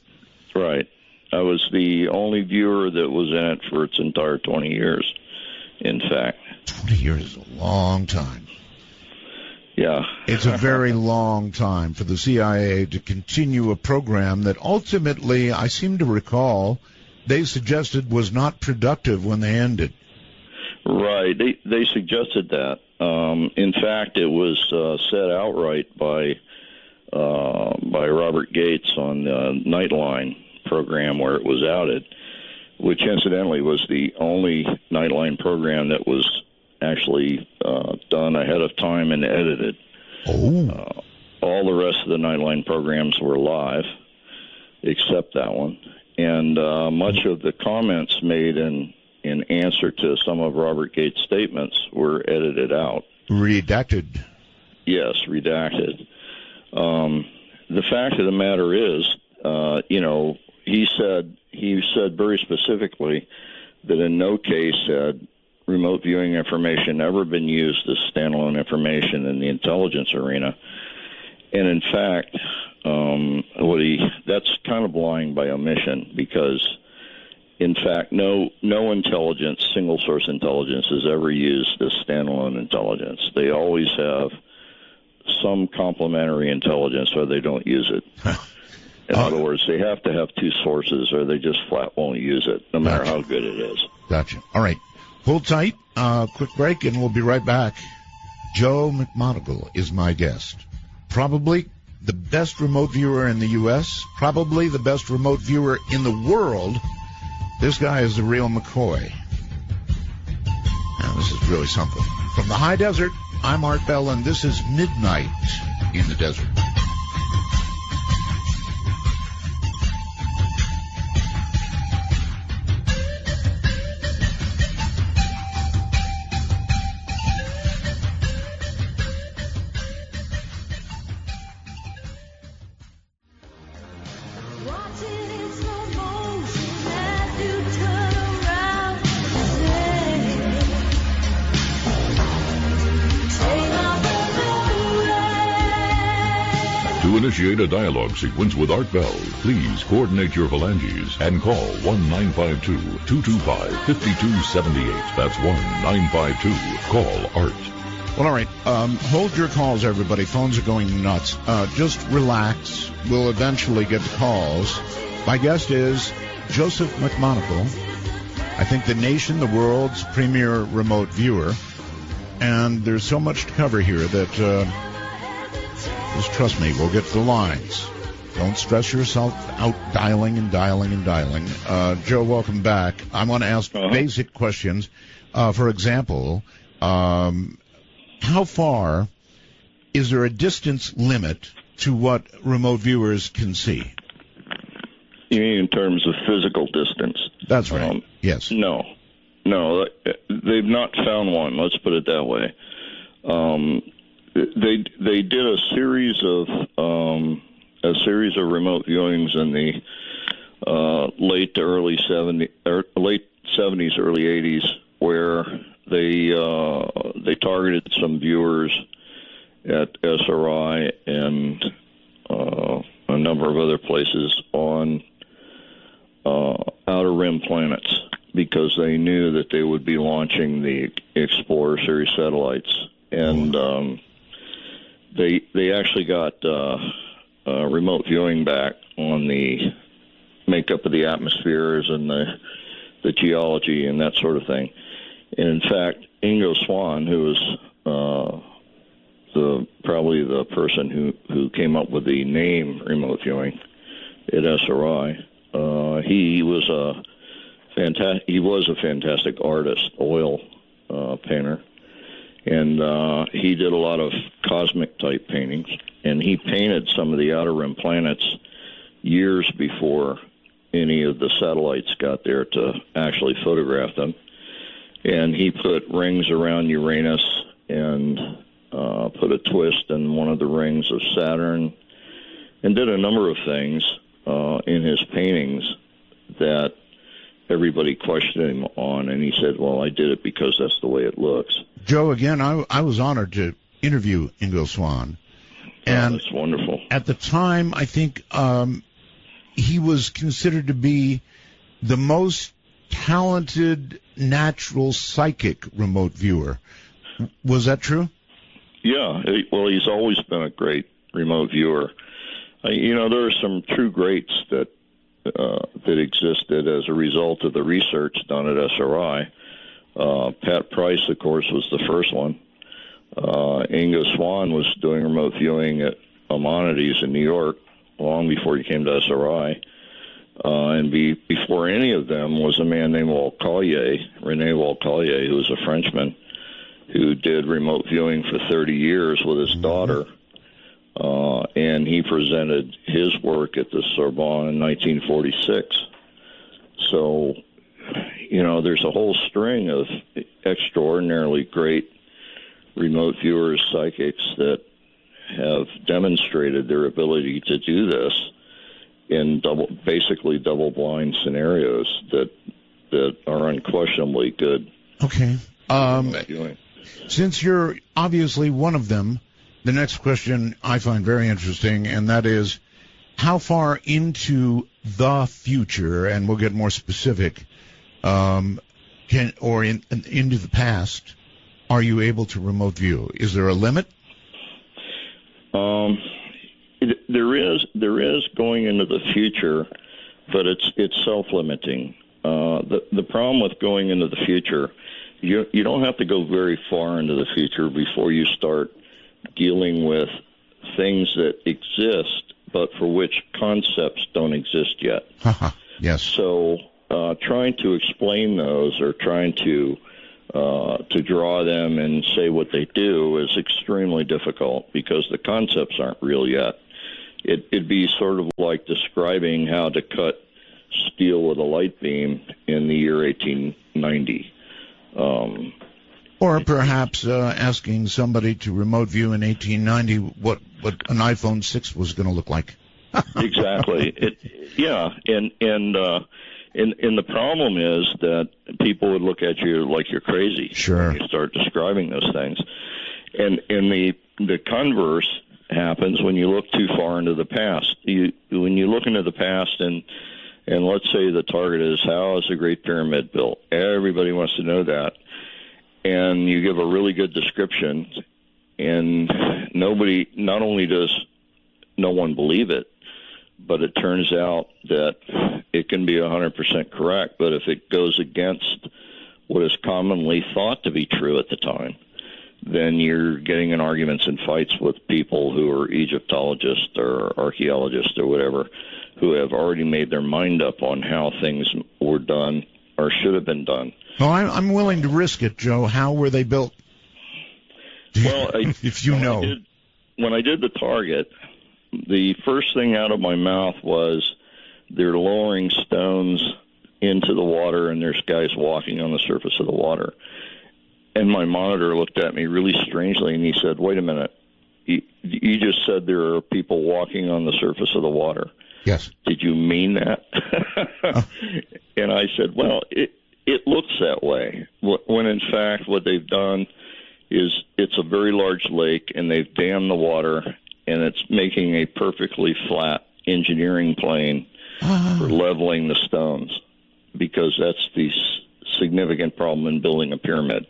Right. I was the only viewer that was in it for its entire 20 years, in fact. 20 years is a long time. Yeah. It's a very long time for the CIA to continue a program that ultimately, I seem to recall, they suggested was not productive when they ended. Right. They suggested that. In fact, it was said outright by Robert Gates on the Nightline program where it was outed, which incidentally was the only Nightline program that was actually done ahead of time and edited. All the rest of the Nightline programs were live, except that one. And much of the comments made in answer to some of Robert Gates' statements were edited out. Redacted. Yes, redacted. The fact of the matter is, he said very specifically that in no case had remote viewing information ever been used as standalone information in the intelligence arena. And in fact, that's kind of lying by omission because, in fact, no intelligence, single source intelligence, is ever used as standalone intelligence. They always have some complementary intelligence or they don't use it. In other words, they have to have two sources or they just flat won't use it, no matter how good it is. Gotcha. All right. Hold tight. Quick break, and we'll be right back. Joe Mcmoneagle is my guest. Probably the best remote viewer in the U.S., probably the best remote viewer in the world. This guy is the real McCoy. Now, this is really something. From the high desert, I'm Art Bell, and this is Midnight in the Desert. To initiate a dialogue sequence with Art Bell, please coordinate your phalanges and call 1-952-225-5278. That's 1-952-CALL-ART. Well, all right. Hold your calls, everybody. Phones are going nuts. Just relax. We'll eventually get the calls. My guest is Joseph Mcmoneagle. I think the nation, the world's premier remote viewer. And there's so much to cover here that... just trust me, we'll get to the lines. Don't stress yourself out dialing and dialing and dialing. Joe, welcome back. I want to ask basic questions. For example, how far is there a distance limit to what remote viewers can see? You mean in terms of physical distance? That's right. Yes. No, they've not found one. Let's put it that way. They did a series of late to early late 70s, early 80s, where they targeted some viewers at SRI and a number of other places on outer rim planets, because they knew that they would be launching the Explorer series satellites, and they actually got remote viewing back on the makeup of the atmospheres and the geology and that sort of thing. And in fact, Ingo Swann, who was probably the person who came up with the name remote viewing at SRI, he was a fantastic artist, oil painter, and he did a lot of cosmic type paintings, and he painted some of the outer rim planets years before any of the satellites got there to actually photograph them. And he put rings around Uranus and put a twist in one of the rings of Saturn, and did a number of things in his paintings that everybody questioned him on, and he said, well, I did it because that's the way it looks. Joe, again, I was honored to interview Ingo Swann. And that's wonderful. At the time, I think he was considered to be the most talented natural psychic remote viewer. Was that true? Yeah, well, he's always been a great remote viewer. There are some true greats that existed as a result of the research done at SRI. Pat Price, of course, was the first one. Ingo Swann was doing remote viewing at Mcmoneagle in New York long before he came to SRI. And before any of them was a man named René Walcollier, who was a Frenchman, who did remote viewing for 30 years with his daughter. And he presented his work at the Sorbonne in 1946. So, there's a whole string of extraordinarily great remote viewers, psychics, that have demonstrated their ability to do this in basically double-blind scenarios that are unquestionably good. Okay. Since you're obviously one of them, the next question I find very interesting, and that is, how far into the future, and we'll get more specific, into the past, are you able to remote view? Is there a limit? There is going into the future, but it's self-limiting. The problem with going into the future, you don't have to go very far into the future before you start dealing with things that exist, but for which concepts don't exist yet. Yes. So trying to explain those, or trying to draw them and say what they do, is extremely difficult because the concepts aren't real yet. It'd be sort of like describing how to cut steel with a light beam in the year 1890. Or perhaps asking somebody to remote view in 1890 what an iPhone 6 was going to look like. Exactly. And the problem is that people would look at you like you're crazy. Sure. When you start describing those things. And the converse happens when you look too far into the past. When you look into the past, and let's say the target is, how is the Great Pyramid built? Everybody wants to know that. And you give a really good description, and not only does no one believe it, but it turns out that it can be 100% correct. But if it goes against what is commonly thought to be true at the time, then you're getting in arguments and fights with people who are Egyptologists or archaeologists or whatever, who have already made their mind up on how things were done or should have been done. Well, I'm willing to risk it, Joe. How were they built? Well, if you know. When I did the target, the first thing out of my mouth was, they're lowering stones into the water, and there's guys walking on the surface of the water. And my monitor looked at me really strangely, and he said, wait a minute. You just said there are people walking on the surface of the water. Yes. Did you mean that? And I said, well, it looks that way, when in fact what they've done is it's a very large lake, and they've dammed the water, and it's making a perfectly flat engineering plane for leveling the stones, because that's the significant problem in building a pyramid,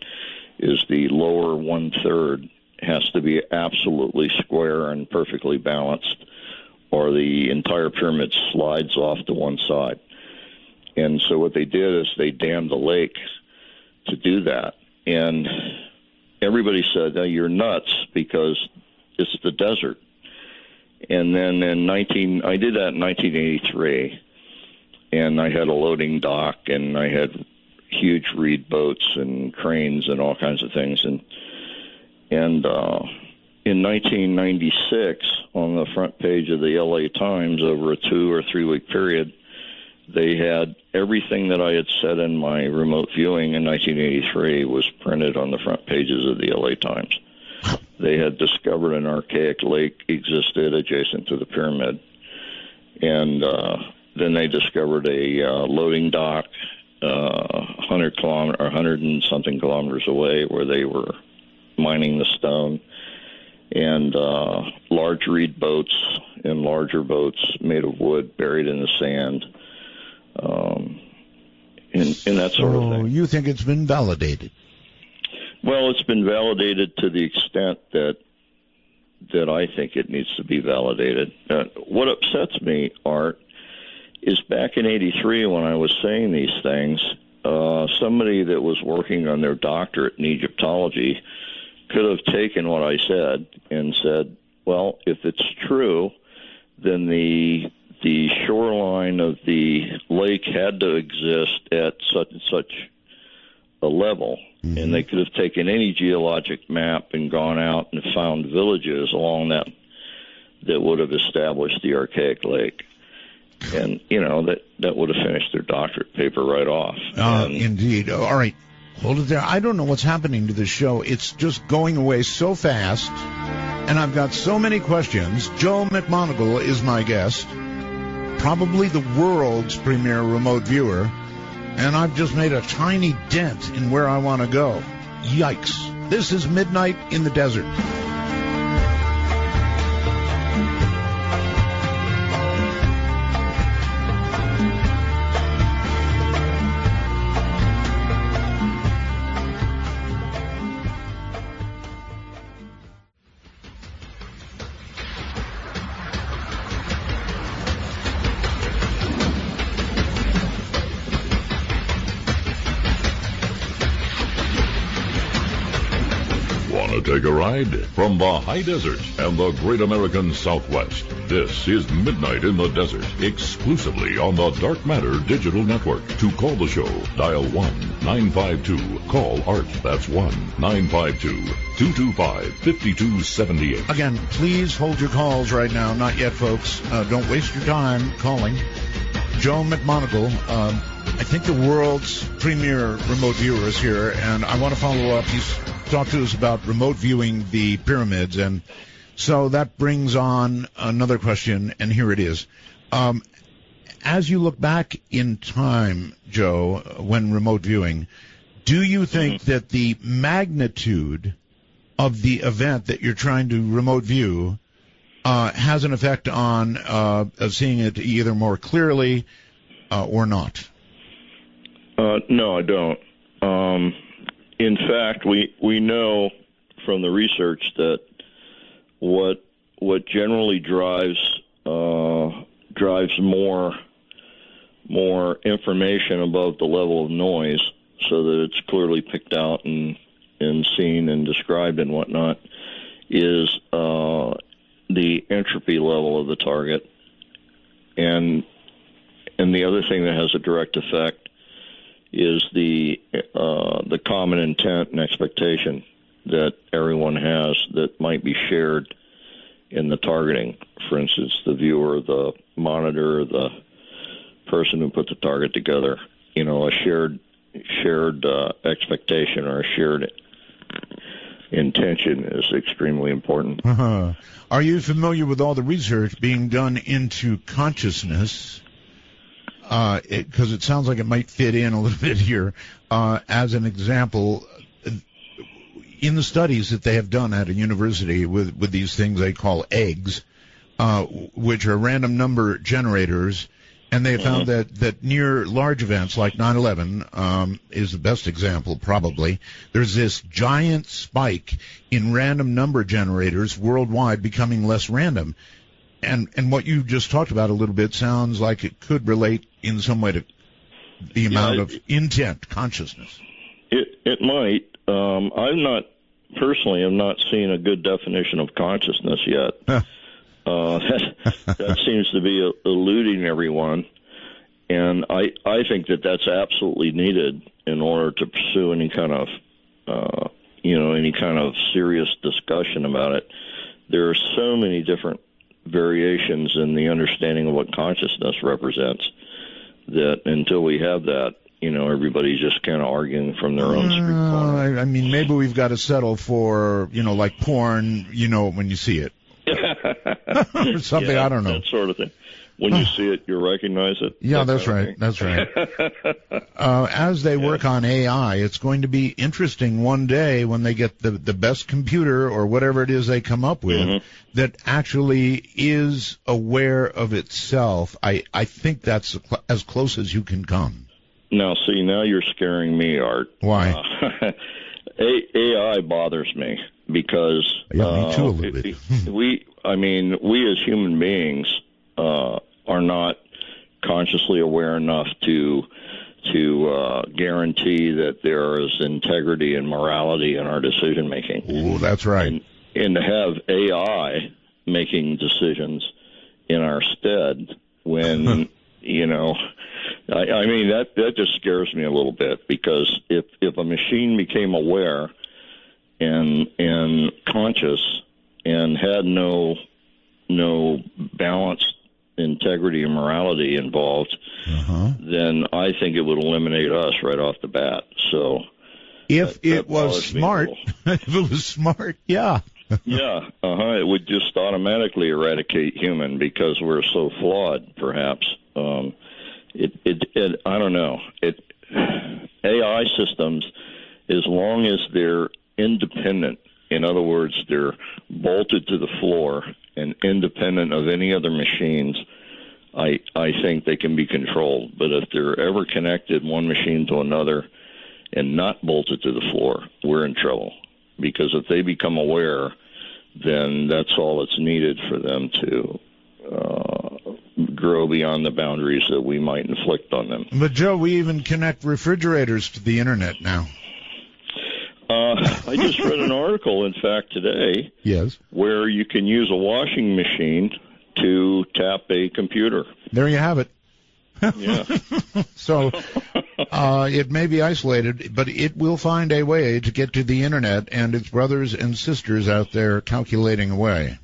is the lower one-third has to be absolutely square and perfectly balanced, or the entire pyramid slides off to one side. And so what they did is they dammed the lake to do that. And everybody said, "No, you're nuts, because it's the desert." And then I did that in 1983, and I had a loading dock, and I had huge reed boats and cranes and all kinds of things. And in 1996, on the front page of the LA Times, over a 2 or 3 week period, they had everything that I had said in my remote viewing in 1983 was printed on the front pages of the LA Times. They had discovered an archaic lake existed adjacent to the pyramid, and then they discovered a loading dock 100 and something kilometers away, where they were mining the stone, and large reed boats and larger boats made of wood buried in the sand, and that sort of thing. So you think it's been validated? Well, it's been validated to the extent that I think it needs to be validated. What upsets me, Art, is back in '83 when I was saying these things, somebody that was working on their doctorate in Egyptology could have taken what I said and said, well, if it's true, then the shoreline of the lake had to exist at such and such a level. Mm-hmm. And they could have taken any geologic map and gone out and found villages along that would have established the archaic lake. And, that would have finished their doctorate paper right off. Indeed. All right. Hold it there. I don't know what's happening to this show. It's just going away so fast, and I've got so many questions. Joe Mcmoneagle is my guest, probably the world's premier remote viewer, and I've just made a tiny dent in where I want to go. Yikes. This is Midnight in the Desert. Take a ride from the high desert and the great American Southwest. This is Midnight in the Desert, exclusively on the Dark Matter Digital Network. To call the show, dial 1-952-CALL ART. That's 1-952-225-5278. Again, please hold your calls right now. Not yet, folks. Don't waste your time calling. Joe Mcmoneagle, I think the world's premier remote viewer is here, and I want to follow up. He's talked to us about remote viewing the pyramids, and so that brings on another question, and here it is. As you look back in time, Joe, when remote viewing, do you think that the magnitude of the event that you're trying to remote view has an effect on seeing it either more clearly or not? No, I don't. In fact, we know from the research that what generally drives more information above the level of noise, so that it's clearly picked out and seen and described and whatnot, is the entropy level of the target, and the other thing that has a direct effect is the common intent and expectation that everyone has that might be shared in the targeting. For instance, the viewer, the monitor, the person who put the target together. A shared expectation or a shared intention is extremely important. Uh-huh. Are you familiar with all the research being done into consciousness? because it sounds like it might fit in a little bit here. As an example, in the studies that they have done at a university with these things they call eggs, which are random number generators, and they found that near large events like 9/11 is the best example, probably. There's this giant spike in random number generators worldwide becoming less random. And what you just talked about a little bit sounds like it could relate in some way to the amount of intent, consciousness. It might. I'm not seeing a good definition of consciousness yet. That seems to be eluding everyone, and I think that's absolutely needed in order to pursue any kind of serious discussion about it. There are so many different variations in the understanding of what consciousness represents that until we have that, everybody's just kind of arguing from their own street corner. I mean, maybe we've got to settle for, like porn, when you see it. Or something, I don't know. That sort of thing. When you see it, you recognize it. Yeah, that's right. That's right. As they work on AI, it's going to be interesting one day when they get the best computer or whatever it is they come up with that actually is aware of itself. I think that's as close as you can come. Now you're scaring me, Art. Why? AI bothers me because me too a little bit. we as human beings are not consciously aware enough to guarantee that there is integrity and morality in our decision making. Oh, that's right. And to have AI making decisions in our stead when that just scares me a little bit, because if a machine became aware and conscious and had no balanced integrity and morality involved, then I think it would eliminate us right off the bat. So if it was smart, yeah. Yeah, it would just automatically eradicate human because we're so flawed, perhaps. I don't know. AI systems, as long as they're independent, in other words, they're bolted to the floor and independent of any other machines, I think they can be controlled. But if they're ever connected, one machine to another, and not bolted to the floor, we're in trouble. Because if they become aware, then that's all that's needed for them to grow beyond the boundaries that we might inflict on them. But, Joe, we even connect refrigerators to the Internet now. I just read an article, in fact, today, where you can use a washing machine to tap a computer. There you have it. Yeah. So it may be isolated, but it will find a way to get to the Internet and its brothers and sisters out there calculating away.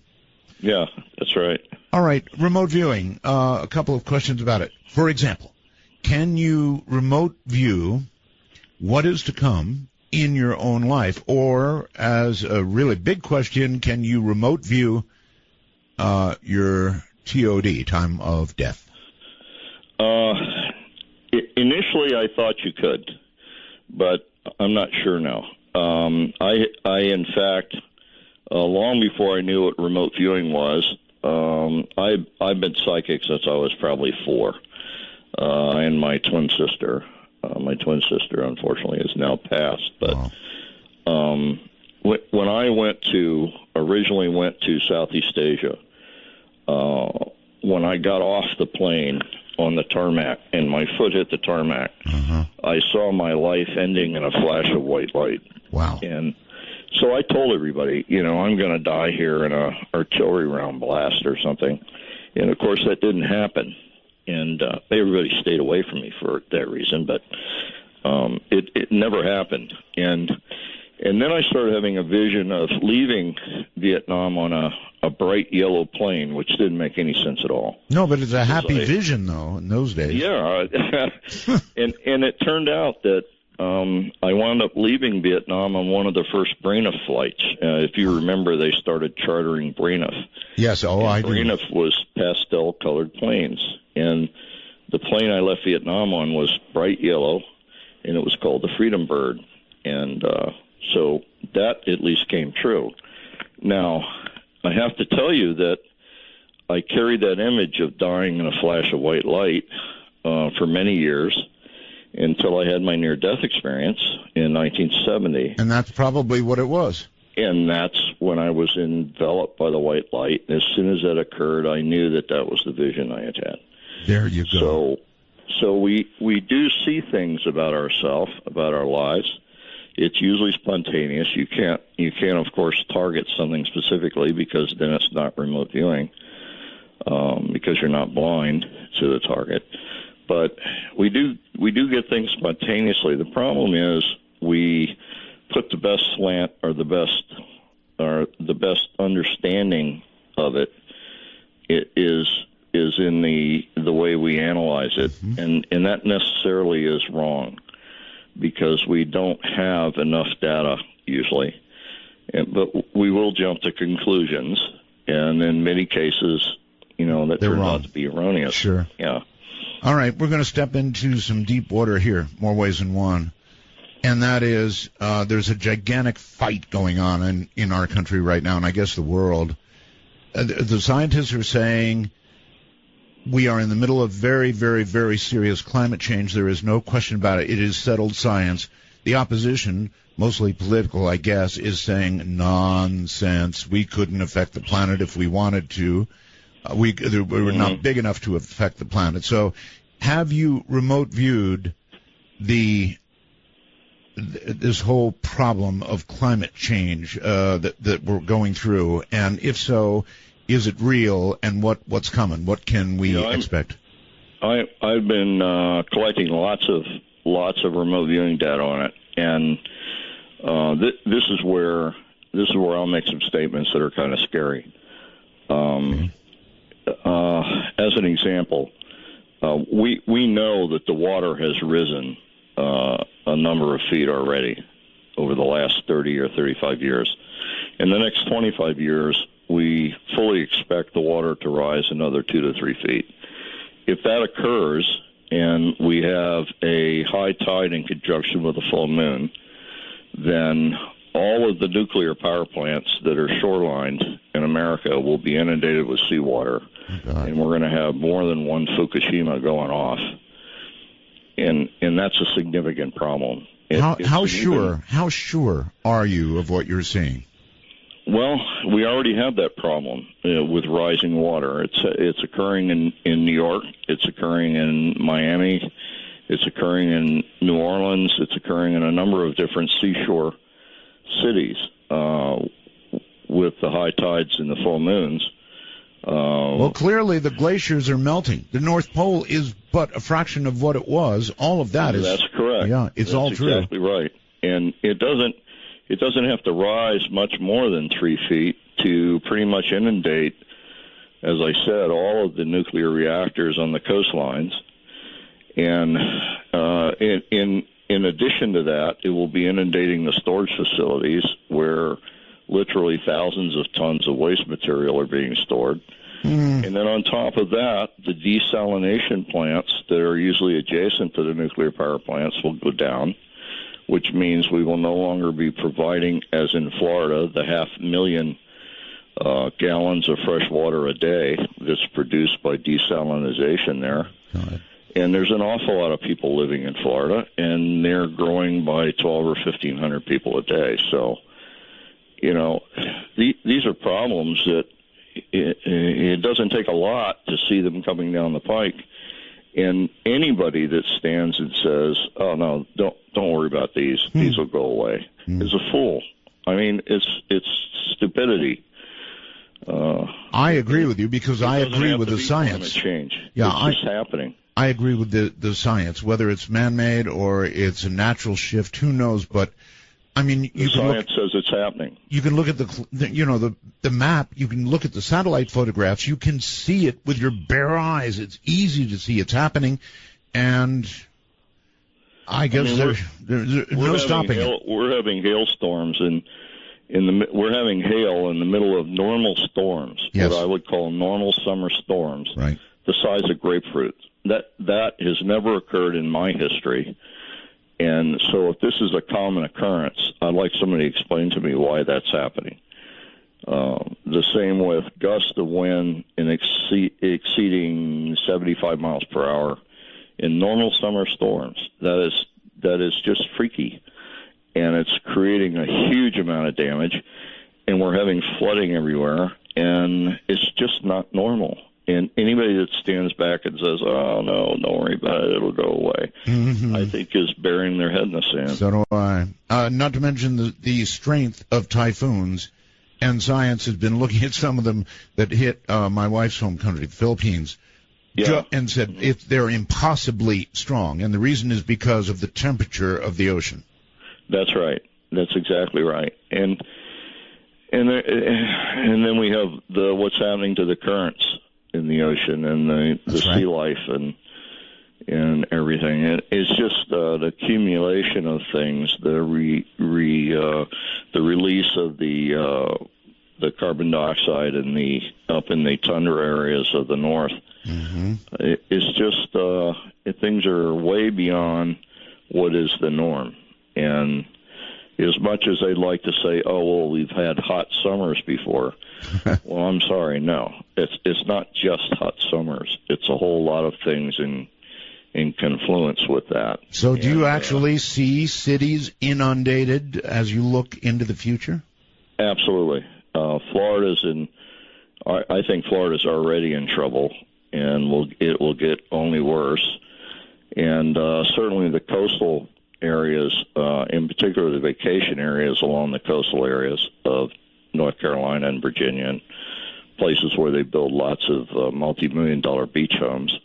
Yeah, that's right. All right, remote viewing. A couple of questions about it. For example, can you remote view what is to come in your own life? Or, as a really big question, can you remote view your TOD, time of death? Initially, I thought you could, but I'm not sure now. I in fact, long before I knew what remote viewing was, I've been psychic since I was probably 4. And my twin sister, unfortunately, is now passed. But when I originally went to Southeast Asia, when I got off the plane on the tarmac and my foot hit the tarmac, I saw my life ending in a flash of white light. Wow. And so I told everybody, I'm going to die here in a artillery round blast or something. And, of course, that didn't happen. And everybody stayed away from me for that reason. But it never happened. And then I started having a vision of leaving Vietnam on a bright yellow plane, which didn't make any sense at all. No, but it's a happy vision, though, in those days. Yeah. and it turned out that I wound up leaving Vietnam on one of the first Braniff flights. If you remember, they started chartering Braniff. Yes, I do. Braniff was pastel-colored planes. And the plane I left Vietnam on was bright yellow, and it was called the Freedom Bird. And so that at least came true. Now, I have to tell you that I carried that image of dying in a flash of white light for many years until I had my near-death experience in 1970. And that's probably what it was. And that's when I was enveloped by the white light. And as soon as that occurred, I knew that that was the vision I had had. There you go. So we do see things about ourselves, about our lives. It's usually spontaneous. You can't of course target something specifically, because then it's not remote viewing, because you're not blind to the target. But we do get things spontaneously. The problem is we put the best slant or the best understanding of it is in the way we analyze it, and that necessarily is wrong, because we don't have enough data usually, but we will jump to conclusions, and in many cases, that turns out to be erroneous. Sure. Yeah. All right, we're going to step into some deep water here, more ways than one. And that is, there's a gigantic fight going on in our country right now, and I guess the world. The scientists are saying we are in the middle of very, very, very serious climate change. There is no question about it. It is settled science. The opposition, mostly political, I guess, is saying nonsense. We couldn't affect the planet if we wanted to. We were not big enough to affect the planet. So have you remote viewed this whole problem of climate change that we're going through? And if so, is it real, and what's coming? What can we expect? I've been collecting lots of remote viewing data on it, and this is where I'll make some statements that are kind of scary. As an example, we know that the water has risen a number of feet already over the last 30 or 35 years. In the next 25 years, we fully expect the water to rise another 2 to 3 feet. If that occurs and we have a high tide in conjunction with a full moon, then all of the nuclear power plants that are shorelined in America will be inundated with seawater, and we're going to have more than one Fukushima going off, and that's a significant problem. How sure are you of what you're seeing? Well, we already have that problem with rising water. It's occurring in New York. It's occurring in Miami. It's occurring in New Orleans. It's occurring in a number of different seashore cities with the high tides and the full moons. Well, clearly the glaciers are melting. The North Pole is but a fraction of what it was. All of that is... That's correct. Yeah, that's all true. Exactly right. And it doesn't have to rise much more than 3 feet to pretty much inundate, as I said, all of the nuclear reactors on the coastlines. And in addition to that, it will be inundating the storage facilities where literally thousands of tons of waste material are being stored. And then on top of that, the desalination plants that are usually adjacent to the nuclear power plants will go down, which means we will no longer be providing, as in Florida, the 500,000 gallons of fresh water a day that's produced by desalination there. And there's an awful lot of people living in Florida, and they're growing by 1,200 or 1,500 people a day. So, these are problems that it doesn't take a lot to see them coming down the pike. And anybody that stands and says, "Oh no, don't worry about these will go away," is a fool. I mean, it's stupidity. I agree with you, because I agree with the science. Change. Yeah, it's just happening. I agree with the science, whether it's man-made or it's a natural shift. Who knows? But I mean, science says it's happening. You can look at the map. You can look at the satellite photographs. You can see it with your bare eyes. It's easy to see it's happening, and I guess there's no stopping it. We're having hailstorms, and we're having hail in the middle of normal storms, yes. What I would call normal summer storms. Right. the size of grapefruit. That has never occurred in my history. And so if this is a common occurrence, I'd like somebody to explain to me why that's happening. The same with gusts of wind exceeding 75 miles per hour in normal summer storms. That is just freaky, and it's creating a huge amount of damage, and we're having flooding everywhere, and it's just not normal. And anybody that stands back and says, "Oh no, don't worry about it; it'll go away," I think is burying their head in the sand. So do I. Not to mention the strength of typhoons. And science has been looking at some of them that hit my wife's home country, the Philippines, and said they're impossibly strong. And the reason is because of the temperature of the ocean. That's right. That's exactly right. And then we have what's happening to the currents in the ocean and the sea life and everything. It's just the accumulation of things, the release of the carbon dioxide up in the tundra areas of the north. It's just things are way beyond what is the norm. And as much as they'd like to say, "Oh well, we've had hot summers before," well, I'm sorry, no. It's not just hot summers. It's a whole lot of things in confluence with that. So do you actually see cities inundated as you look into the future? Absolutely. I think Florida's already in trouble, and it will get only worse. And certainly the coastal areas, in particular the vacation areas along the coastal areas of North Carolina and Virginia, and places where they build lots of multi-million-dollar beach homes.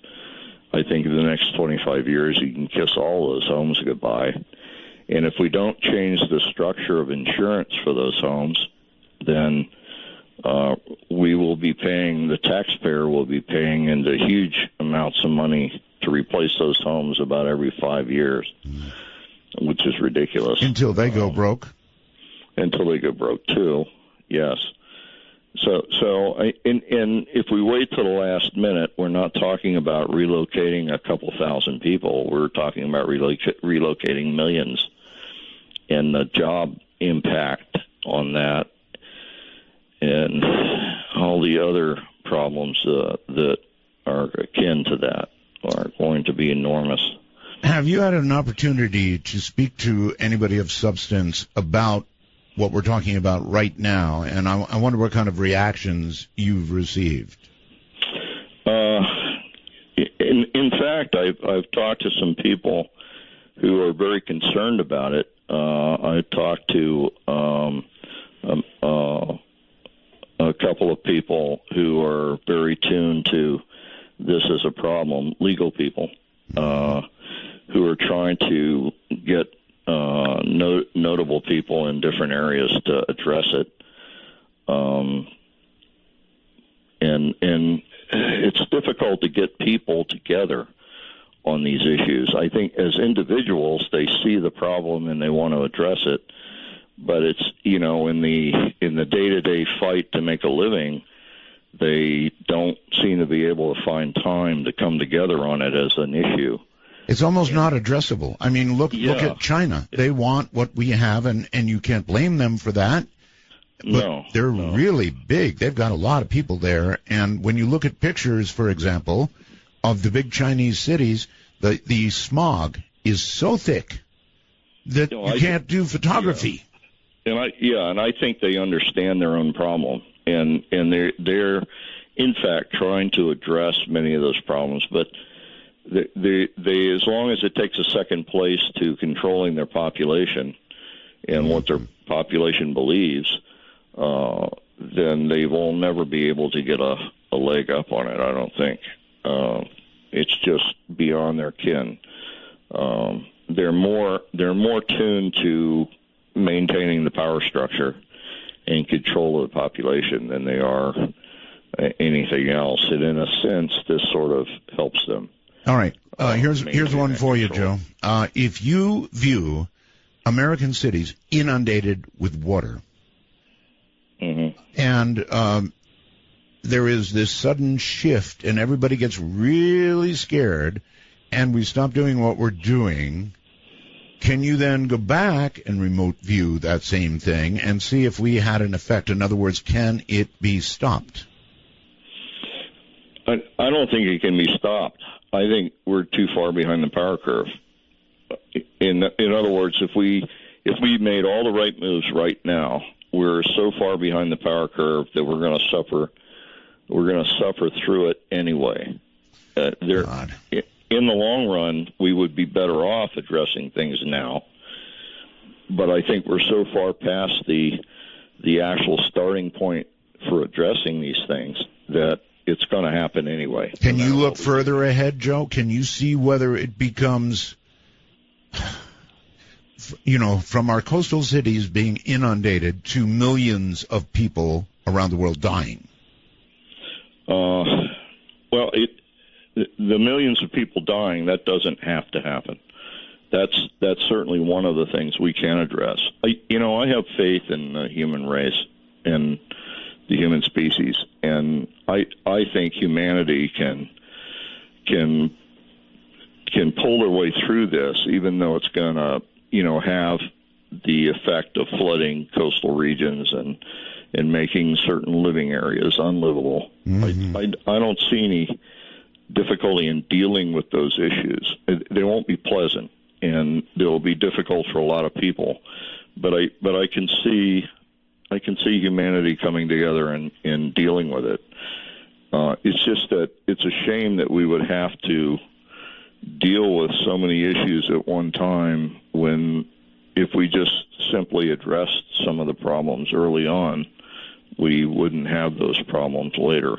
I think in the next 25 years you can kiss all those homes goodbye. And if we don't change the structure of insurance for those homes, then the taxpayer will be paying into huge amounts of money to replace those homes about every 5 years, which is ridiculous. Until they go broke. Until they go broke, too, yes. So, and if we wait till the last minute, we're not talking about relocating a couple thousand people. We're talking about relocating millions, and the job impact on that, and all the other problems that are akin to that are going to be enormous. Have you had an opportunity to speak to anybody of substance about what we're talking about right now? And I wonder what kind of reactions you've received. In fact, I've talked to some people who are very concerned about it. I talked to a couple of people who are very tuned to this as a problem, legal people, who are trying to get notable people in different areas to address it. And it's difficult to get people together on these issues. I think as individuals, they see the problem and they want to address it. But it's, in the day-to-day fight to make a living, they don't seem to be able to find time to come together on it as an issue. It's almost not addressable. I mean, look at China. They want what we have, and you can't blame them for that. But they're really big. They've got a lot of people there. And when you look at pictures, for example, of the big Chinese cities, the smog is so thick that you can't do photography. And I think they understand their own problem, and they're in fact trying to address many of those problems. But they as long as it takes a second place to controlling their population and what their population believes, then they will never be able to get a leg up on it. I don't think it's just beyond their kin. They're more tuned to maintaining the power structure and control of the population than they are anything else. And in a sense, this sort of helps them. All right. Here's one for you, Joe. If you view American cities inundated with water, and there is this sudden shift and everybody gets really scared and we stop doing what we're doing, can you then go back and remote view that same thing and see if we had an effect? In other words, can it be stopped? I don't think it can be stopped. I think we're too far behind the power curve. In other words, if we made all the right moves right now, we're so far behind the power curve that we're going to suffer. We're going to suffer through it anyway. In the long run, we would be better off addressing things now. But I think we're so far past the actual starting point for addressing these things that it's going to happen anyway. Can you look further ahead, Joe? Can you see whether it becomes, from our coastal cities being inundated to millions of people around the world dying? Well, the millions of people dying, that doesn't have to happen. That's certainly one of the things we can address. I have faith in the human race and the human species, and I think humanity can pull their way through this, even though it's going to have the effect of flooding coastal regions and making certain living areas unlivable. Mm-hmm. I don't see any difficulty in dealing with those issues. They won't be pleasant, and they'll be difficult for a lot of people. But I can see humanity coming together and dealing with it. It's just that it's a shame that we would have to deal with so many issues at one time when, if we just simply addressed some of the problems early on, we wouldn't have those problems later.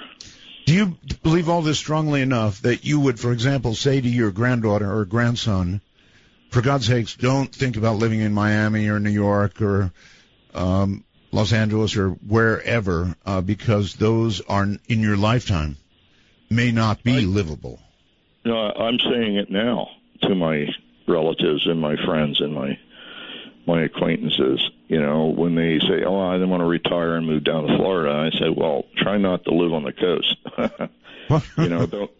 Do you believe all this strongly enough that you would, for example, say to your granddaughter or grandson, for God's sakes, don't think about living in Miami or New York or Los Angeles or wherever, because those are, in your lifetime, may not be livable? No, I'm saying it now to my relatives and my friends and my acquaintances. When they say, "Oh, I want to retire and move down to Florida," I say, "Well, try not to live on the coast.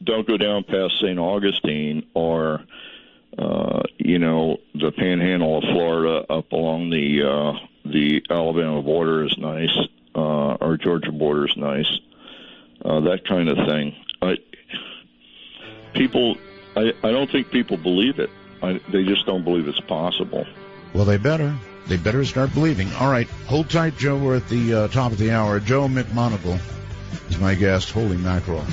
Don't go down past St. Augustine or the Panhandle of Florida up along the Alabama border is nice, or Georgia border is nice, that kind of thing." I don't think people believe it. They just don't believe it's possible. Well, they better start believing. All right, hold tight, Joe. We're at the top of the hour. Joe Mcmoneagle is my guest. Holy mackerel.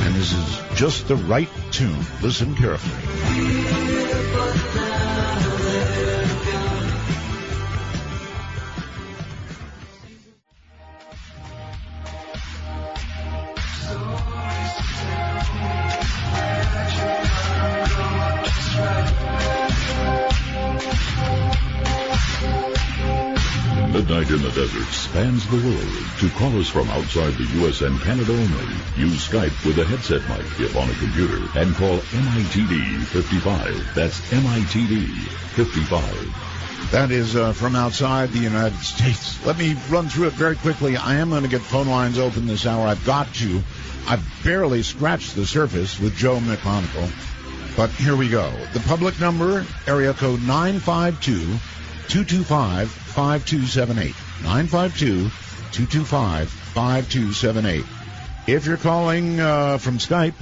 And this is just the right tune. Listen carefully. Midnight in the Desert spans the world. To call us from outside the U.S. and Canada only, use Skype with a headset mic if on a computer and call MITD 55. That's MITD 55. That is from outside the United States. Let me run through it very quickly. I am going to get phone lines open this hour. I've got to. I've barely scratched the surface with Joe Mcmoneagle. But here we go. The public number, area code 952-225-5278. 952-225-5278. If you're calling from Skype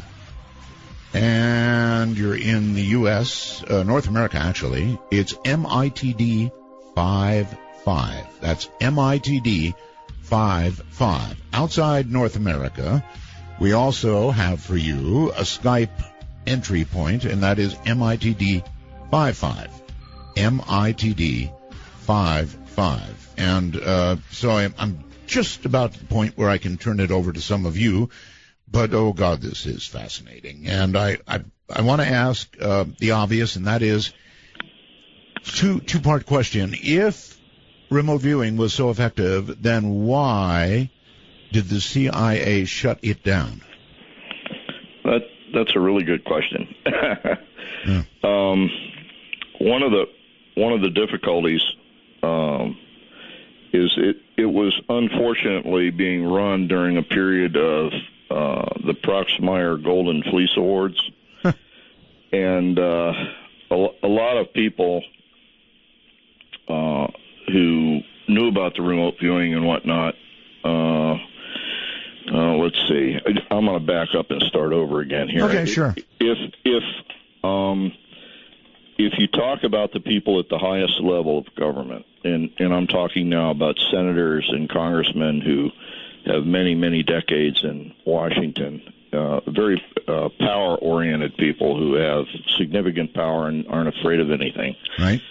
and you're in the U.S., North America actually, it's MITD 55. That's MITD 55. Outside North America, we also have for you a Skype entry point, and that is MITD 55. MITD 55. And so I'm just about at the point where I can turn it over to some of you. But, oh, God, this is fascinating. And I want to ask the obvious, and that is two-part question. If remote viewing was so effective, then why did the CIA shut it down? That's a really good question. Yeah. One of the difficulties is it unfortunately being run during a period of the Proxmire Golden Fleece Awards. And a lot of people who knew about the remote viewing and whatnot, let's see, I'm going to back up and start over again here. Okay, sure. If you talk about the people at the highest level of government, and I'm talking now about senators and congressmen who have many, many decades in Washington, very power-oriented people who have significant power and aren't afraid of anything. Right.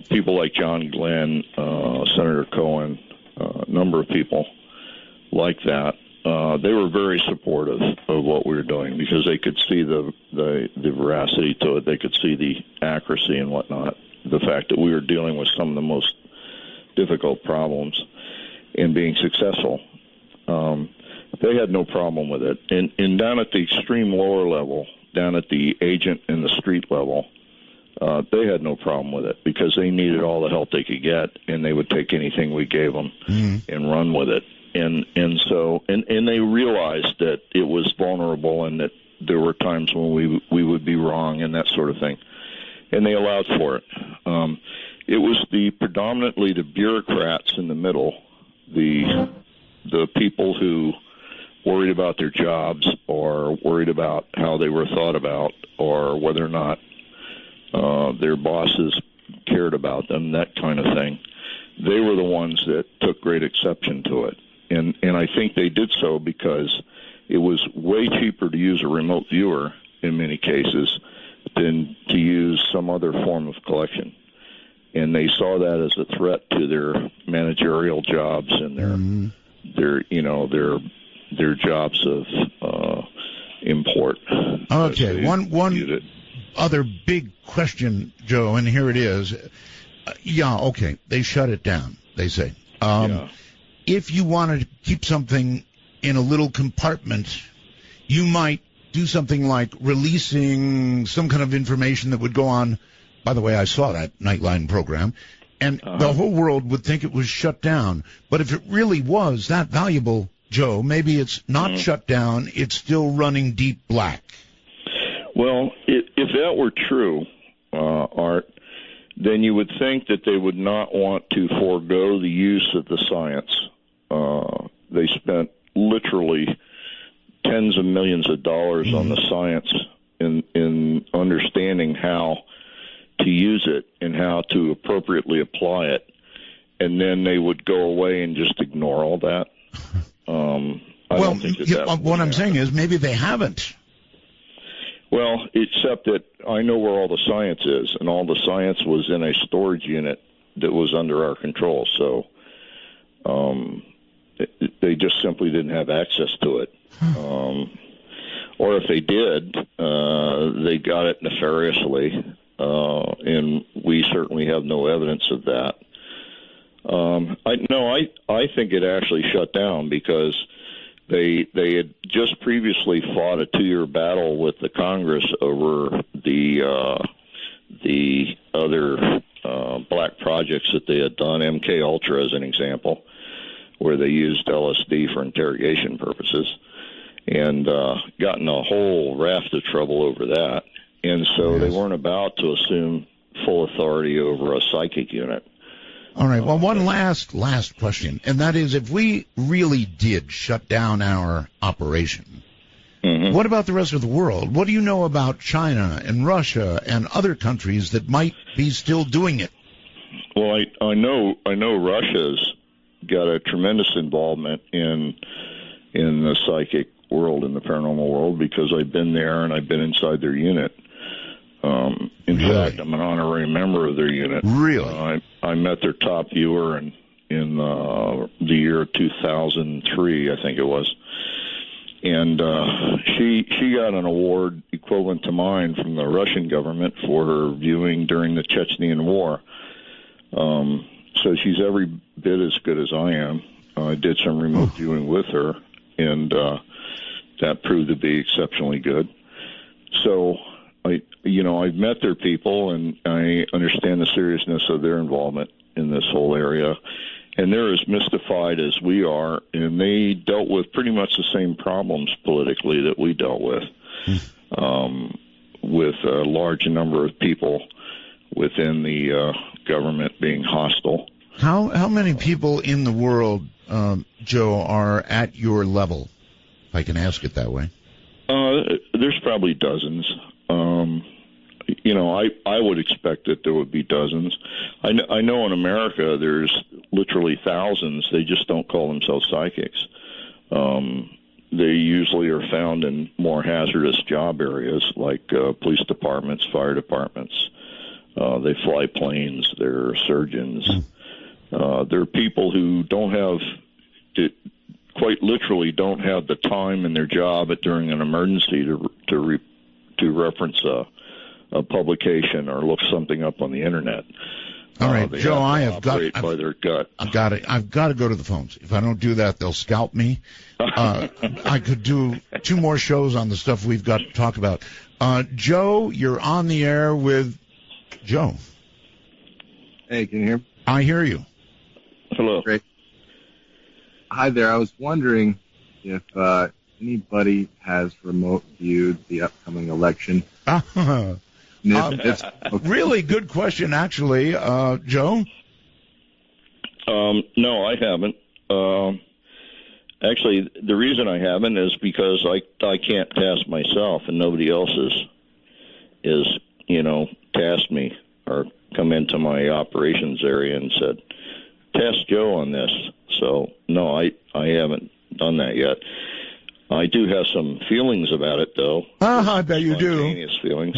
People like John Glenn, Senator Cohen, a number of people like that. They were very supportive of what we were doing because they could see the veracity to it. They could see the accuracy and whatnot, the fact that we were dealing with some of the most difficult problems and being successful. They had no problem with it. And down at the extreme lower level, down at the agent and the street level, they had no problem with it because they needed all the help they could get, and they would take anything we gave them and run with it. And so they realized that it was vulnerable and that there were times when we would be wrong and that sort of thing, and they allowed for it. It was predominantly the bureaucrats in the middle, the people who worried about their jobs or worried about how they were thought about or whether or not their bosses cared about them, that kind of thing. They were the ones that took great exception to it. And I think they did so because it was way cheaper to use a remote viewer in many cases than to use some other form of collection. And they saw that as a threat to their managerial jobs and their jobs of import. Okay, one other big question, Joe, and here it is. Okay, they shut it down, they say. If you wanted to keep something in a little compartment, you might do something like releasing some kind of information that would go on. By the way, I saw that Nightline program, and the whole world would think it was shut down. But if it really was that valuable, Joe, maybe it's not shut down, it's still running deep black. Well, if that were true, Art, then you would think that they would not want to forego the use of the science. They spent literally tens of millions of dollars on the science in understanding how to use it and how to appropriately apply it, and then they would go away and just ignore all that. I don't think that what I'm saying is maybe they haven't. Well, except that I know where all the science is, and all the science was in a storage unit that was under our control. So they just simply didn't have access to it. Or if they did, they got it nefariously, and we certainly have no evidence of that. I think it actually shut down because they had just previously fought a 2-year battle with the Congress over the other black projects that they had done, MK Ultra as an example, where they used LSD for interrogation purposes, and gotten a whole raft of trouble over that. And so they weren't about to assume full authority over a psychic unit. All right. Well, one last question, and that is, if we really did shut down our operation, what about the rest of the world? What do you know about China and Russia and other countries that might be still doing it? Well, I know Russia's got a tremendous involvement in the psychic world, in the paranormal world, because I've been there and I've been inside their unit. In fact, I'm an honorary member of their unit. Really? I met their top viewer in the year 2003, I think it was. And she got an award equivalent to mine from the Russian government for her viewing during the Chechenian War. So she's every bit as good as I am. I did some remote viewing with her, and that proved to be exceptionally good. So I've met their people, and I understand the seriousness of their involvement in this whole area. And and they're as mystified as we are, and they dealt with pretty much the same problems politically that we dealt with a large number of people within the government being hostile. How many people in the world, Joe, are at your level, if I can ask it that way? There's probably dozens. I would expect that there would be dozens. I know in America there's literally thousands. They just don't call themselves psychics. They usually are found in more hazardous job areas like police departments, fire departments. They fly planes. They're surgeons. They're people who don't have, quite literally, don't have the time in their job during an emergency to reference a publication or look something up on the internet. All right, Joe, I've got to go to the phones. If I don't do that, they'll scalp me. I could do 2 more shows on the stuff we've got to talk about. Joe, you're on the air with Joe. Hey, can you hear me? I hear you. Hello. Great. Hi there. I was wondering if anybody has remote viewed the upcoming election. Really good question, actually, Joe. No, I haven't. Actually, the reason I haven't is because I can't task myself, and nobody else is tasked me or come into my operations area and said, task Joe on this. So no, I haven't done that yet. I do have some feelings about it, though. I bet you do. Spontaneous feelings.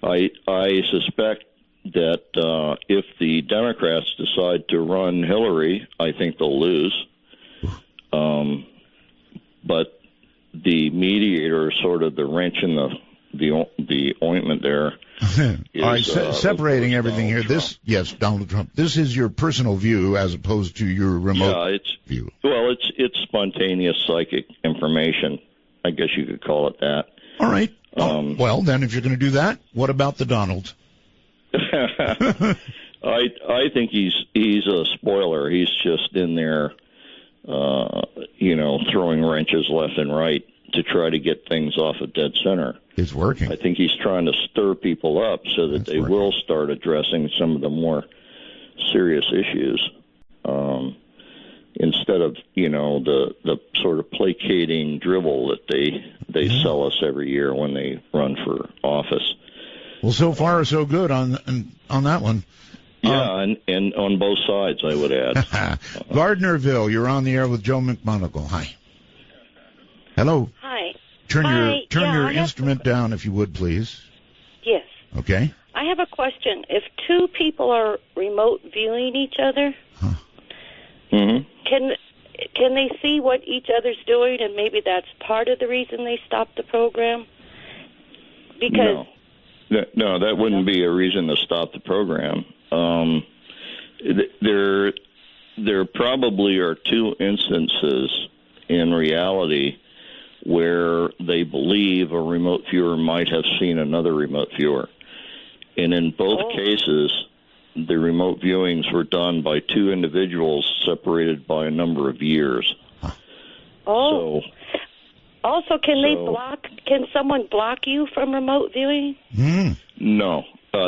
I suspect that if the Democrats decide to run Hillary, I think they'll lose. But the mediator, sort of the wrench in the ointment there. All right, separating everything here. Donald Trump. This is your personal view as opposed to your remote view. Well, it's spontaneous psychic information. I guess you could call it that. All right. Well, then, if you're going to do that, what about the Donald? I think he's a spoiler. He's just in there, throwing wrenches left and right to try to get things off of dead center. It's working. I think he's trying to stir people up so that they will start addressing some of the more serious issues, instead of the sort of placating drivel that they sell us every year when they run for office. Well, so far so good on that one. Yeah, and on both sides, I would add. Gardnerville, you're on the air with Joe Mcmoneagle. Hi. Hello. Hi. Turn your instrument down, if you would, please. Yes. Okay. I have a question. If 2 people are remote viewing each other, can they see what each other's doing, and maybe that's part of the reason they stopped the program? Because no, that wouldn't be a reason to stop the program. There probably are 2 instances in reality where they believe a remote viewer might have seen another remote viewer. And in both cases, the remote viewings were done by 2 individuals separated by a number of years. Also, can someone block you from remote viewing? No.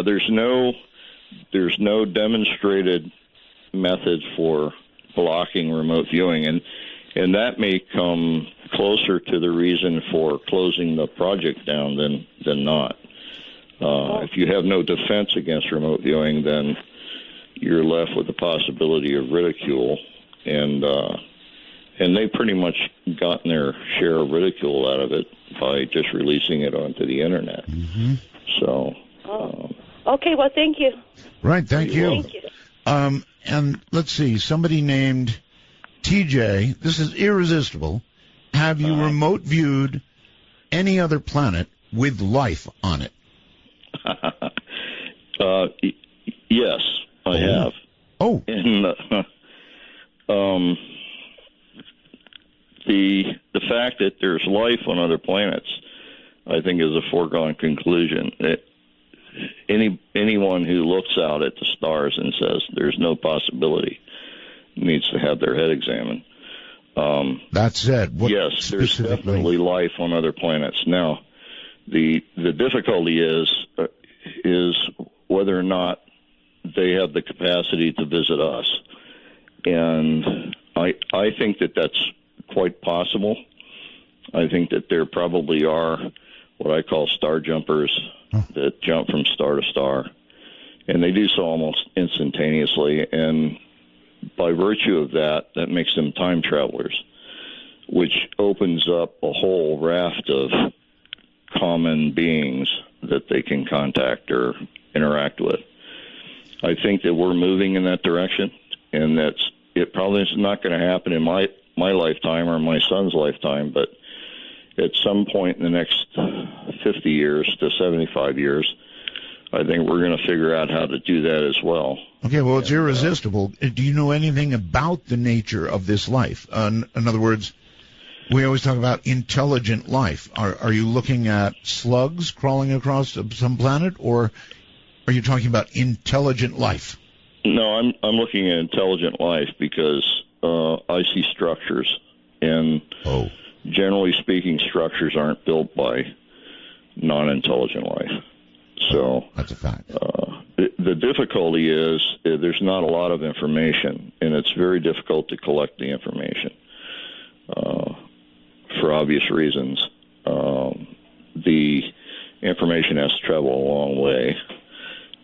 There's no demonstrated method for blocking remote viewing, and that may come closer to the reason for closing the project down than not. If you have no defense against remote viewing, then you're left with the possibility of ridicule, and they pretty much gotten their share of ridicule out of it by just releasing it onto the internet. So. Okay, well, thank you. Right, thank you. Thank you. And let's see, somebody named TJ, this is irresistible. Have you remote viewed any other planet with life on it? Yes, I have. Oh. And the fact that there's life on other planets, I think, is a foregone conclusion. Anyone who looks out at the stars and says there's no possibility needs to have their head examined. That said, what yes, there's definitely life on other planets. Now, the difficulty is whether or not they have the capacity to visit us, and I think that that's quite possible. I think that there probably are what I call star jumpers that jump from star to star, and they do so almost instantaneously, and by virtue of that, that makes them time travelers, which opens up a whole raft of common beings that they can contact or interact with. I think that we're moving in that direction, and it probably is not going to happen in my lifetime or my son's lifetime, but at some point in the next 50 years to 75 years, I think we're going to figure out how to do that as well. Okay, well, it's irresistible. Do you know anything about the nature of this life? In other words, we always talk about intelligent life. Are you looking at slugs crawling across some planet, or are you talking about intelligent life? No, I'm looking at intelligent life because I see structures, and generally speaking, structures aren't built by non-intelligent life. So that's a fact. The difficulty is there's not a lot of information, and it's very difficult to collect the information for obvious reasons. The information has to travel a long way,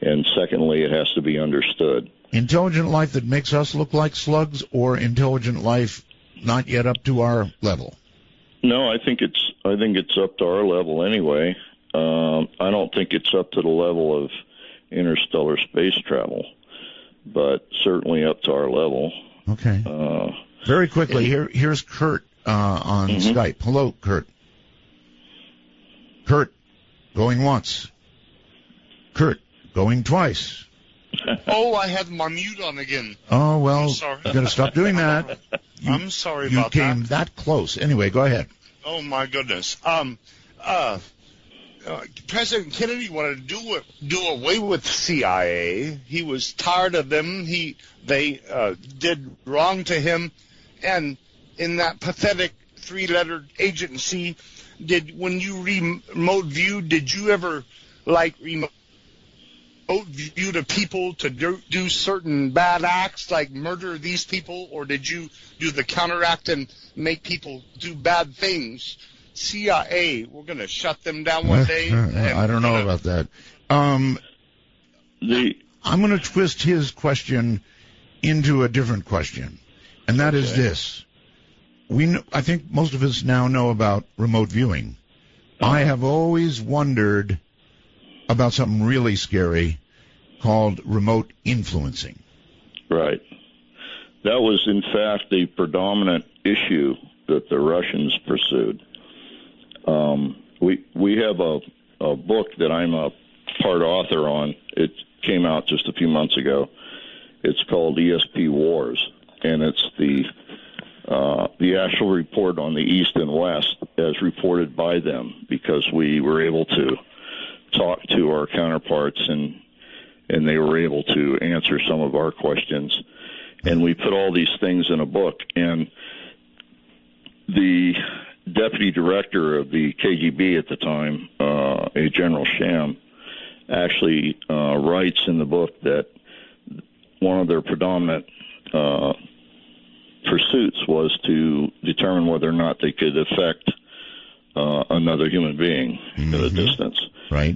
and secondly, it has to be understood. Intelligent life that makes us look like slugs, or intelligent life not yet up to our level? No, I think it's up to our level anyway. I don't think it's up to the level of interstellar space travel, but certainly up to our level. Okay. Very quickly, here's Kurt on Skype. Hello, Kurt. Kurt, going once. Kurt, going twice. Oh, I had my mute on again. Oh, well, sorry. You got to stop doing that. I'm sorry about that. You came that close. Anyway, go ahead. Oh, my goodness. President Kennedy wanted to do away with the CIA. He was tired of them. They did wrong to him, and in that pathetic three-lettered agency, when you remote viewed, did you ever remote view to people to do certain bad acts, like murder these people, or did you do the counteract and make people do bad things? CIA, we're going to shut them down one day. I don't know about that. I'm going to twist his question into a different question, and that is this. I think most of us now know about remote viewing. I have always wondered about something really scary called remote influencing. Right. That was, in fact, the predominant issue that the Russians pursued. We have a book that I'm a part author on. It came out just a few months ago. It's called ESP Wars, and it's the actual report on the East and West as reported by them, because we were able to talk to our counterparts and they were able to answer some of our questions. And we put all these things in a book, and the deputy director of the KGB at the time, a General Sham, actually writes in the book that one of their predominant pursuits was to determine whether or not they could affect another human being at a distance. Right.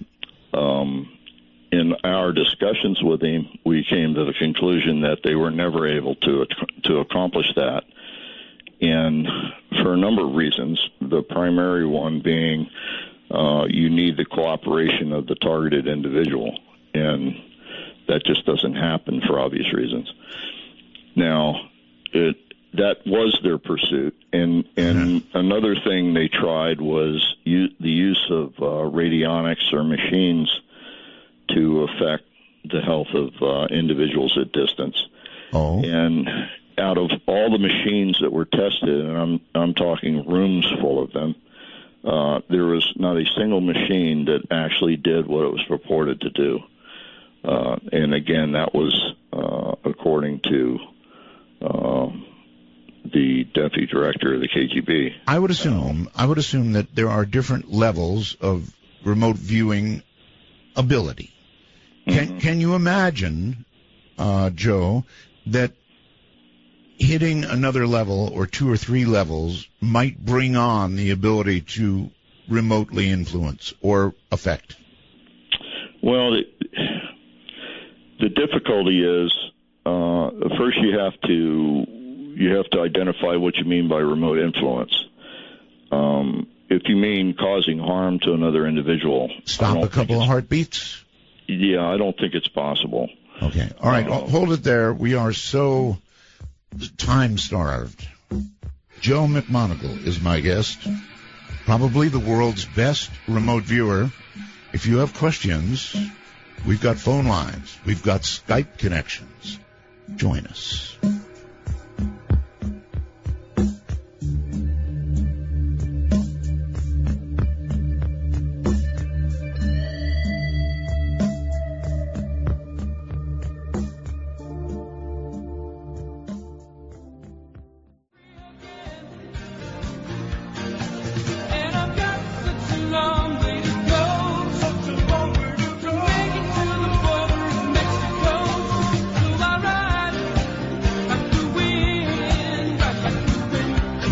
In our discussions with him, we came to the conclusion that they were never able to accomplish that. And for a number of reasons, the primary one being you need the cooperation of the targeted individual, and that just doesn't happen for obvious reasons. Now, that was their pursuit, and another thing they tried was the use of radionics or machines to affect the health of individuals at distance. Oh. And out of all the machines that were tested, and I'm talking rooms full of them, there was not a single machine that actually did what it was purported to do. And again, that was according to the deputy director of the KGB. I would assume that there are different levels of remote viewing ability. Can you imagine, Joe, that hitting another level or 2 or 3 levels might bring on the ability to remotely influence or affect? Well, the difficulty is first you have to identify what you mean by remote influence. If you mean causing harm to another individual, stop a couple of heartbeats. Yeah, I don't think it's possible. Okay, all right, hold it there. We are so time-starved. Joe Mcmoneagle is my guest, probably the world's best remote viewer. If you have questions, we've got phone lines. We've got Skype connections. Join us.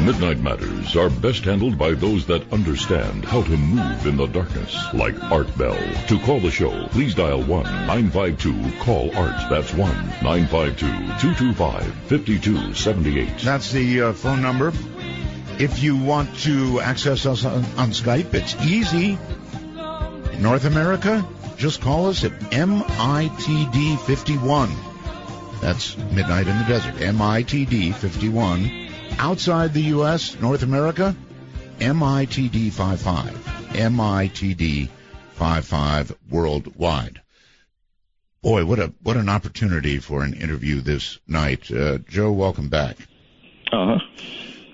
Midnight Matters are best handled by those that understand how to move in the darkness, like Art Bell. To call the show, please dial 1-952-CALL-ART. That's 1-952-225-5278. That's the phone number. If you want to access us on Skype, it's easy. North America, just call us at MITD 51. That's Midnight in the Desert, MITD 51. Outside the U.S., North America, MITD 55. MITD 55 worldwide. Boy, what an opportunity for an interview this night. Joe, welcome back. Uh-huh.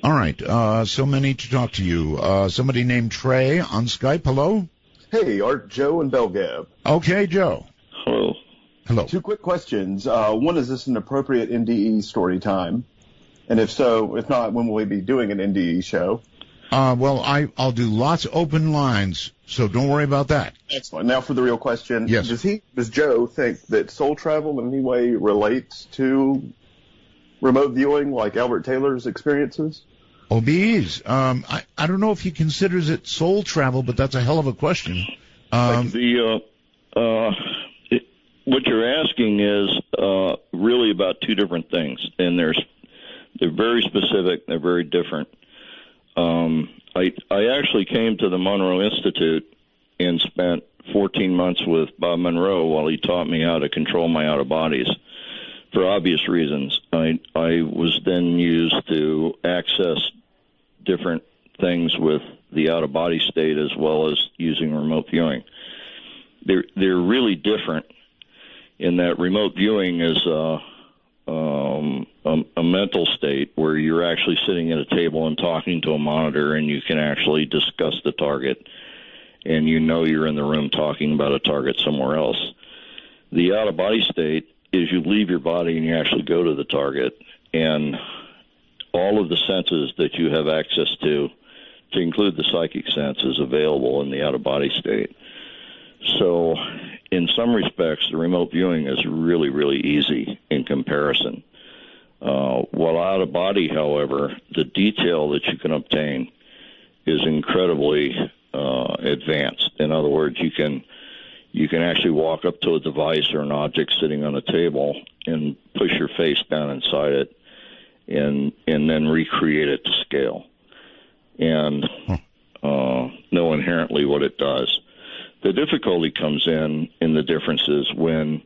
All right, so many to talk to you. Somebody named Trey on Skype. Hello? Hey, Art, Joe, and Belgab. Okay, Joe. Hello. Hello. 2 quick questions. One, is this an appropriate NDE story time? And if so, if not, when will we be doing an NDE show? Well, I'll do lots of open lines, so don't worry about that. Excellent. Now for the real question. Yes. Does Joe think that soul travel in any way relates to remote viewing, like Albert Taylor's experiences? OBEs. I don't know if he considers it soul travel, but that's a hell of a question. What you're asking is really about 2 different things, and they're very specific. They're very different. I actually came to the Monroe Institute and spent 14 months with Bob Monroe while he taught me how to control my out-of-bodies for obvious reasons. I was then used to access different things with the out-of-body state as well as using remote viewing. They're really different in that remote viewing is a mental state where you're actually sitting at a table and talking to a monitor, and you can actually discuss the target, and you know you're in the room talking about a target somewhere else. The out-of-body state is you leave your body and you actually go to the target, and all of the senses that you have access to include the psychic sense, is available in the out-of-body state. So in some respects, the remote viewing is really, really easy in comparison. While out-of-body, however, the detail that you can obtain is incredibly advanced. In other words, you can actually walk up to a device or an object sitting on a table and push your face down inside it and then recreate it to scale and know inherently what it does. The difficulty comes in the differences when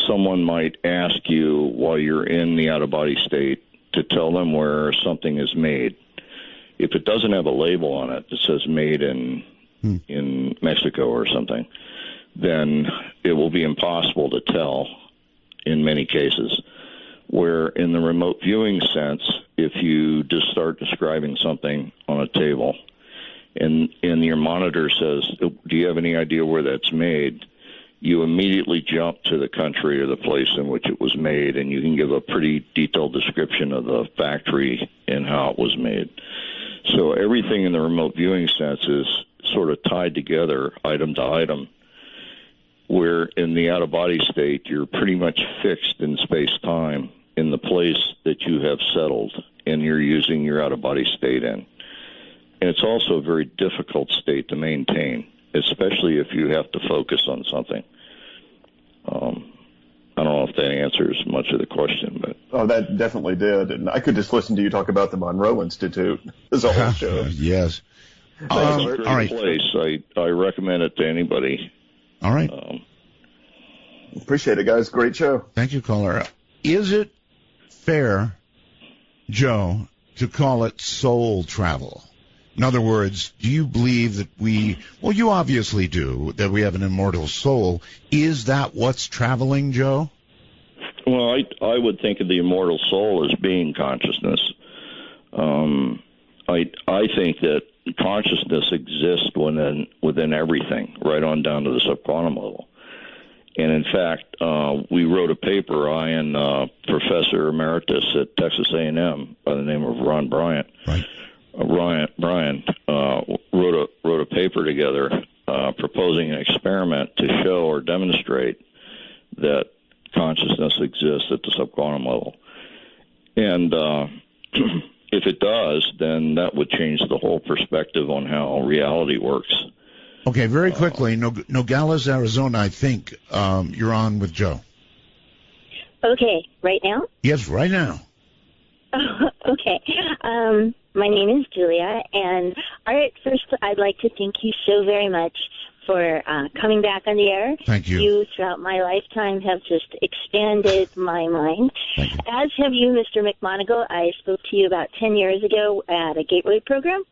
someone might ask you while you're in the out-of-body state to tell them where something is made. If it doesn't have a label on it that says made in Mexico or something, then it will be impossible to tell in many cases. Where in the remote viewing sense, if you just start describing something on a table and your monitor says, do you have any idea where that's made? you immediately jump to the country or the place in which it was made, and you can give a pretty detailed description of the factory and how it was made. So everything in the remote viewing sense is sort of tied together, item to item, where in the out-of-body state, you're pretty much fixed in space-time in the place that you have settled and you're using your out-of-body state in. And it's also a very difficult state to maintain, especially if you have to focus on something. I don't know if that answers much of the question, but that definitely did. And I could just listen to you talk about the Monroe Institute as a whole show. Yes. It's a great place. I recommend it to anybody. All right. Appreciate it, guys. Great show. Thank you, caller. Is it fair, Joe, to call it soul travel? In other words, do you believe that you obviously do, that we have an immortal soul. Is that what's traveling, Joe? Well, I would think of the immortal soul as being consciousness. I think that consciousness exists within everything, right on down to the subquantum level. And in fact, we wrote a paper, I and Professor Emeritus at Texas A&M by the name of Ron Bryant. Right. Brian wrote a paper together proposing an experiment to show or demonstrate that consciousness exists at the subquantum level. And if it does, then that would change the whole perspective on how reality works. Okay, very quickly, Nogales, Arizona, I think you're on with Joe. Okay, right now? Yes, right now. Okay. My name is Julia, and first I'd like to thank you so very much for coming back on the air. Thank you. You, throughout my lifetime, have just expanded my mind. Thank you. As have you, Mr. Mcmoneagle. I spoke to you about 10 years ago at a Gateway program.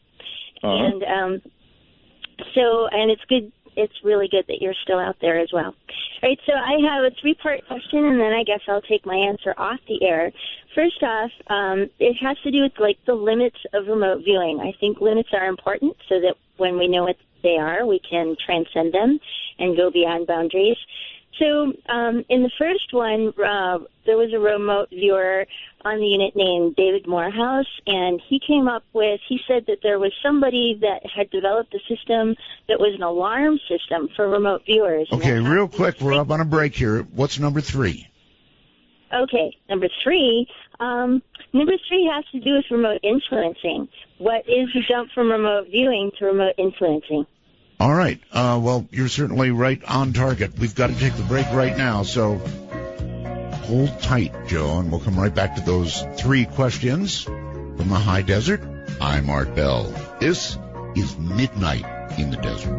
Uh-huh. And and it's good. It's really good that you're still out there as well. All right, so I have a 3-part question, and then I guess I'll take my answer off the air. First off, it has to do with, the limits of remote viewing. I think limits are important so that when we know what they are, we can transcend them and go beyond boundaries. So in the first one, there was a remote viewer on the unit named David Morehouse, and he said that there was somebody that had developed a system that was an alarm system for remote viewers. Okay, real quick, we're up on a break here. What's number 3? Okay, number 3 has to do with remote influencing. What is the jump from remote viewing to remote influencing? All right. Well, you're certainly right on target. We've got to take the break right now, so hold tight, Joe, and we'll come right back to those 3 questions from the high desert. I'm Art Bell. This is Midnight in the Desert.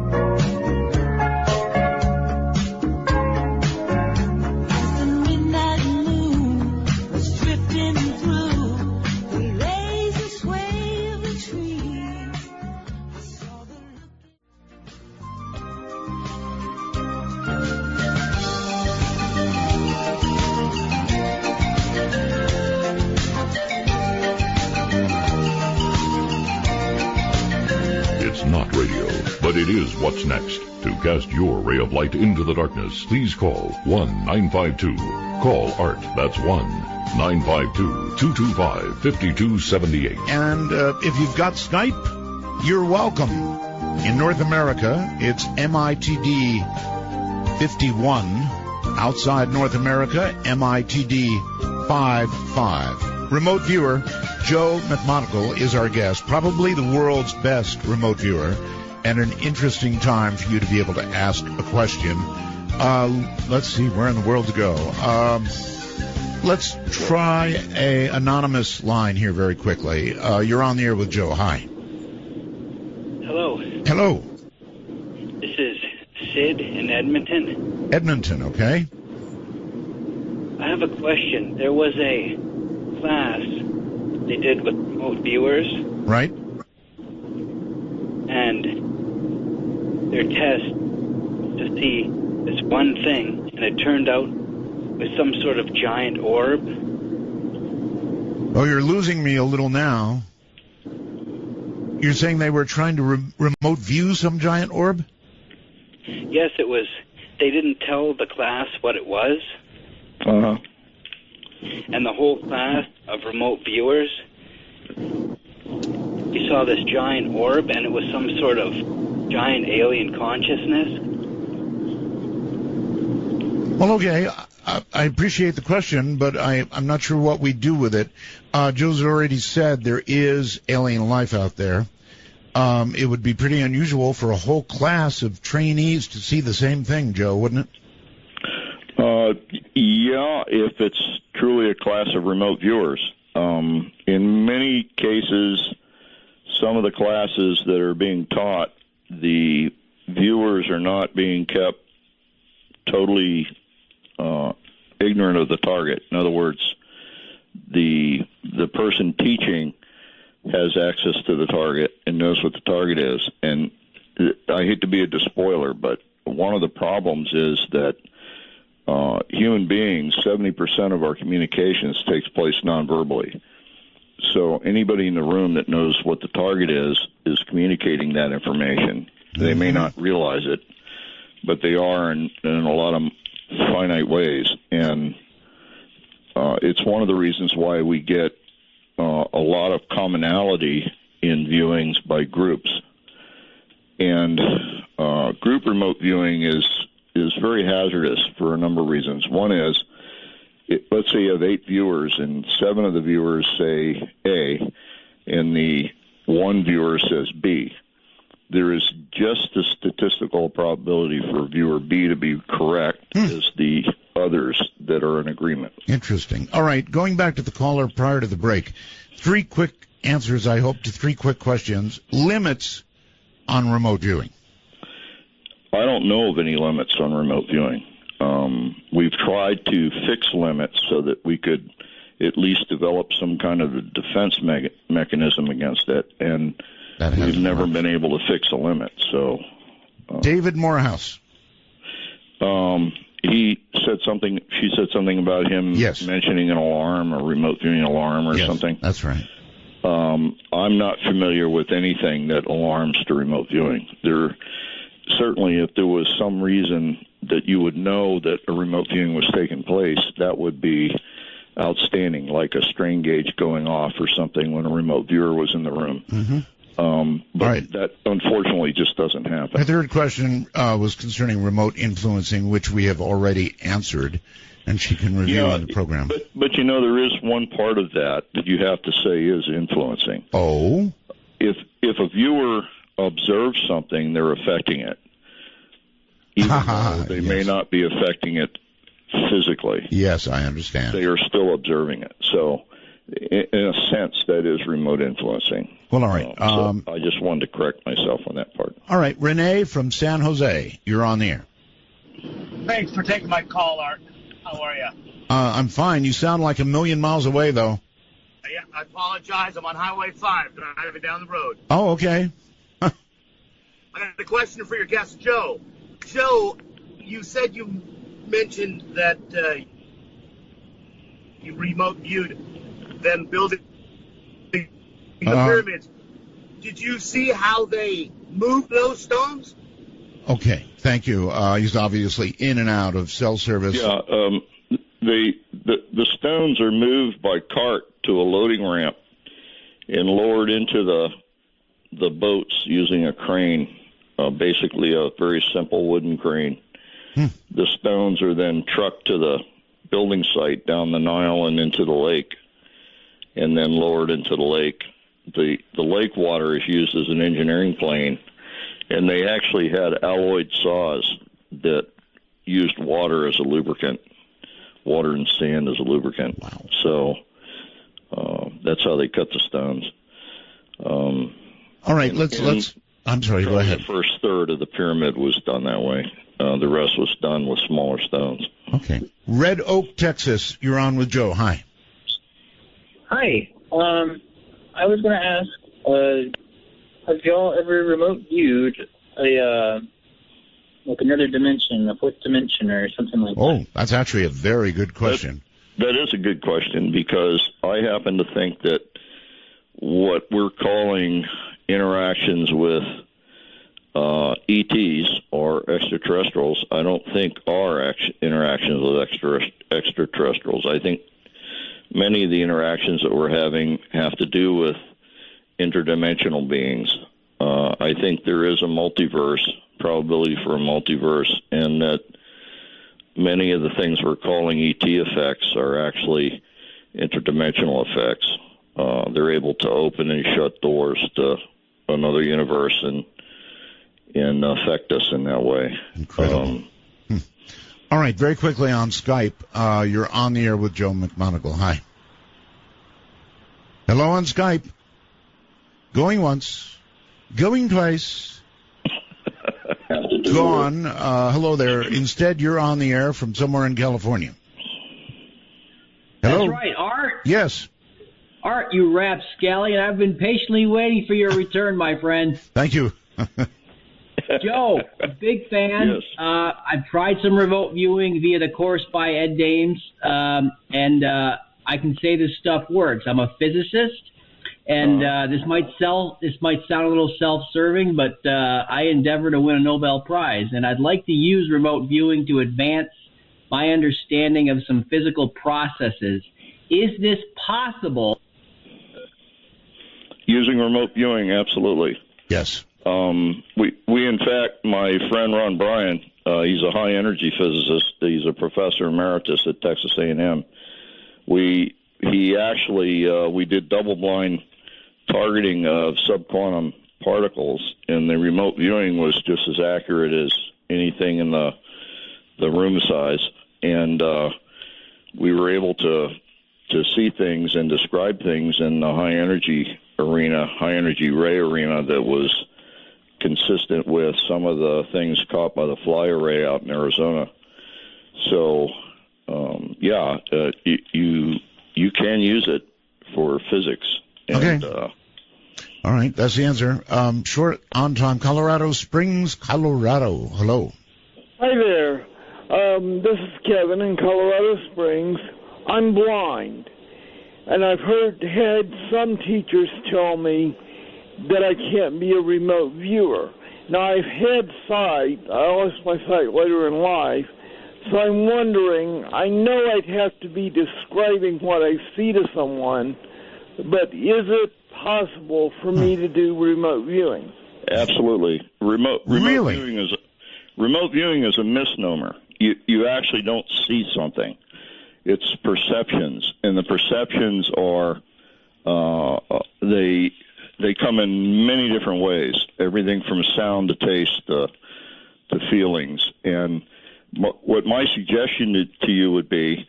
Not radio, but it is what's next. To cast your ray of light into the darkness, please call 1-952. Call Art. That's 1-952-225-5278. And if you've got Skype, you're welcome. In North America, it's MITD 51. Outside North America, MITD 55. Remote viewer Joe Mcmoneagle is our guest, probably the world's best remote viewer, and an interesting time for you to be able to ask a question. Let's see, where in the world to go? Let's try a anonymous line here very quickly. You're on the air with Joe. Hi. Hello. Hello. This is Sid in Edmonton. Edmonton, okay. I have a question. There was a class they did with remote viewers. Right. And their test to see this one thing, and it turned out with some sort of giant orb. Oh, you're losing me a little now. You're saying they were trying to remote view some giant orb? Yes, it was they didn't tell the class what it was. Uh-huh. And the whole class of remote viewers, you saw this giant orb, and it was some sort of giant alien consciousness. Well, okay, I appreciate the question, but I'm not sure what we do with it. Joe's already said there is alien life out there. It would be pretty unusual for a whole class of trainees to see the same thing, Joe, wouldn't it? Yeah, if it's truly a class of remote viewers. In many cases, some of the classes that are being taught, the viewers are not being kept totally ignorant of the target. In other words, the person teaching has access to the target and knows what the target is. And I hate to be a despoiler, but one of the problems is that human beings, 70% of our communications takes place non-verbally. So anybody in the room that knows what the target is communicating that information. They may not realize it, but they are in a lot of finite ways. And it's one of the reasons why we get a lot of commonality in viewings by groups. And group remote viewing is very hazardous for a number of reasons. One is, let's say you have 8 viewers and 7 of the viewers say A and the one viewer says B. There is just a statistical probability for viewer B to be correct as the others that are in agreement. Interesting. All right, going back to the caller prior to the break, 3 quick answers, I hope, to 3 quick questions. Limits on remote viewing. I don't know of any limits on remote viewing. We've tried to fix limits so that we could at least develop some kind of a defense mechanism against it, and we've never been able to fix a limit. So, David Morehouse. He said something. She said something about him mentioning an alarm or remote viewing alarm or something. That's right. I'm not familiar with anything that alarms to remote viewing. Certainly, if there was some reason that you would know that a remote viewing was taking place, that would be outstanding, like a strain gauge going off or something when a remote viewer was in the room. But that, unfortunately, just doesn't happen. My third question was concerning remote influencing, which we have already answered, and she can review on the program. But you know, there is one part of that you have to say is influencing. Oh? If a viewer observes something, they're affecting it. Even though they may not be affecting it physically. Yes, I understand. They are still observing it. So, in a sense, that is remote influencing. Well, all right. So I just wanted to correct myself on that part. All right. Renee from San Jose, you're on the air. Thanks for taking my call, Art. How are you? I'm fine. You sound like a million miles away, though. Yeah, I apologize. I'm on Highway 5, driving down the road. Oh, okay. I got a question for your guest, Joe. Joe, you said you mentioned that you remote viewed them building the pyramids. Did you see how they moved those stones? Okay, thank you. He's obviously in and out of cell service. Yeah, the stones are moved by cart to a loading ramp and lowered into the boats using a crane. Basically a very simple wooden crane. The stones are then trucked to the building site down the Nile and into the lake, and then lowered into the lake. The lake water is used as an engineering plane, and they actually had alloyed saws that used water as a lubricant, water and sand as a lubricant. Wow. So that's how they cut the stones. All right, let's. I'm sorry, go ahead. The first third of the pyramid was done that way. The rest was done with smaller stones. Okay. Red Oak, Texas. You're on with Joe. Hi. Hi. I was going to ask, have y'all ever remote viewed another dimension, a fourth dimension or something like that? Oh, that's actually a very good question. That is a good question, because I happen to think that what we're calling interactions with ETs or extraterrestrials, I don't think are interactions with extraterrestrials. I think many of the interactions that we're having have to do with interdimensional beings. I think there is a multiverse, probability for a multiverse, and that many of the things we're calling ET effects are actually interdimensional effects. They're able to open and shut doors to another universe and affect us in that way. Incredible. All right, very quickly on Skype, you're on the air with Joe Mcmoneagle. Hi. Hello on Skype. Going once. Going twice. Gone. Hello there. Instead, you're on the air from somewhere in California. Hello? That's right, Art. Yes. Art, you rapscallion. I've been patiently waiting for your return, my friend. Thank you. Joe, a big fan. Yes. I've tried some remote viewing via the course by Ed Dames, and I can say this stuff works. I'm a physicist, and this might sound a little self-serving, but I endeavor to win a Nobel Prize, and I'd like to use remote viewing to advance my understanding of some physical processes. Is this possible? Using remote viewing, absolutely. Yes. We in fact, my friend Ron Bryan, he's a high energy physicist. He's a professor emeritus at Texas A&M. We did double blind targeting of subquantum particles, and the remote viewing was just as accurate as anything in the room size. And we were able to see things and describe things in the high energy ray arena that was consistent with some of the things caught by the fly array out in Arizona. So, you can use it for physics. And, okay. All right, that's the answer. Short on time, Colorado Springs, Colorado. Hello. Hi there. This is Kevin in Colorado Springs. I'm blind, and I've had some teachers tell me that I can't be a remote viewer. Now, I've had sight. I lost my sight later in life, so I'm wondering, I know I'd have to be describing what I see to someone, but is it possible for me to do remote viewing? Absolutely. Remote viewing is a misnomer. You actually don't see something. It's perceptions, and the perceptions are they come in many different ways. Everything from sound to taste to feelings. And what my suggestion to you would be,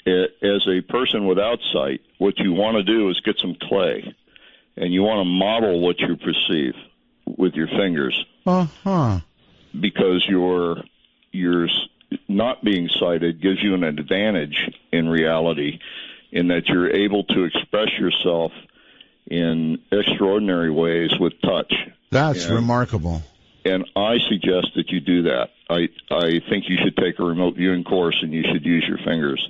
as a person without sight, what you want to do is get some clay, and you want to model what you perceive with your fingers. Because your not being sighted gives you an advantage in reality, in that you're able to express yourself in extraordinary ways with touch. That's remarkable. And I suggest that you do that. I think you should take a remote viewing course, and you should use your fingers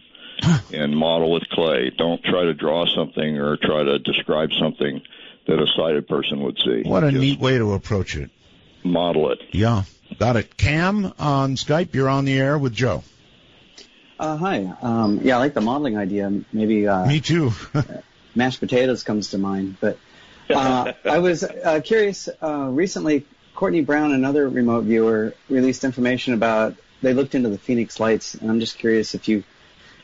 and model with clay. Don't try to draw something or try to describe something that a sighted person would see. What a neat way to approach it. Model it. Yeah, got it. Cam on Skype, you're on the air with Joe. Hi. I like the modeling idea. Maybe me too. Mashed potatoes comes to mind. But I was curious. Recently, Courtney Brown, another remote viewer, released information about they looked into the Phoenix Lights, and I'm just curious if you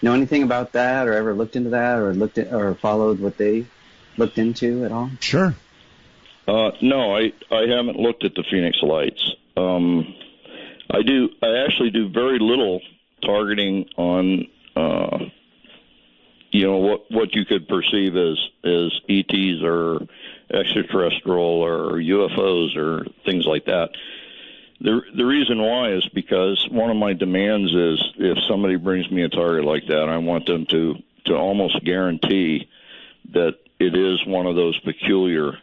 know anything about that, or ever looked into that, or followed what they looked into at all. Sure. No, I haven't looked at the Phoenix Lights. I actually do very little targeting on what you could perceive as ETs or extraterrestrial or UFOs or things like that. The reason why is because one of my demands is, if somebody brings me a target like that, I want them to almost guarantee that it is one of those peculiar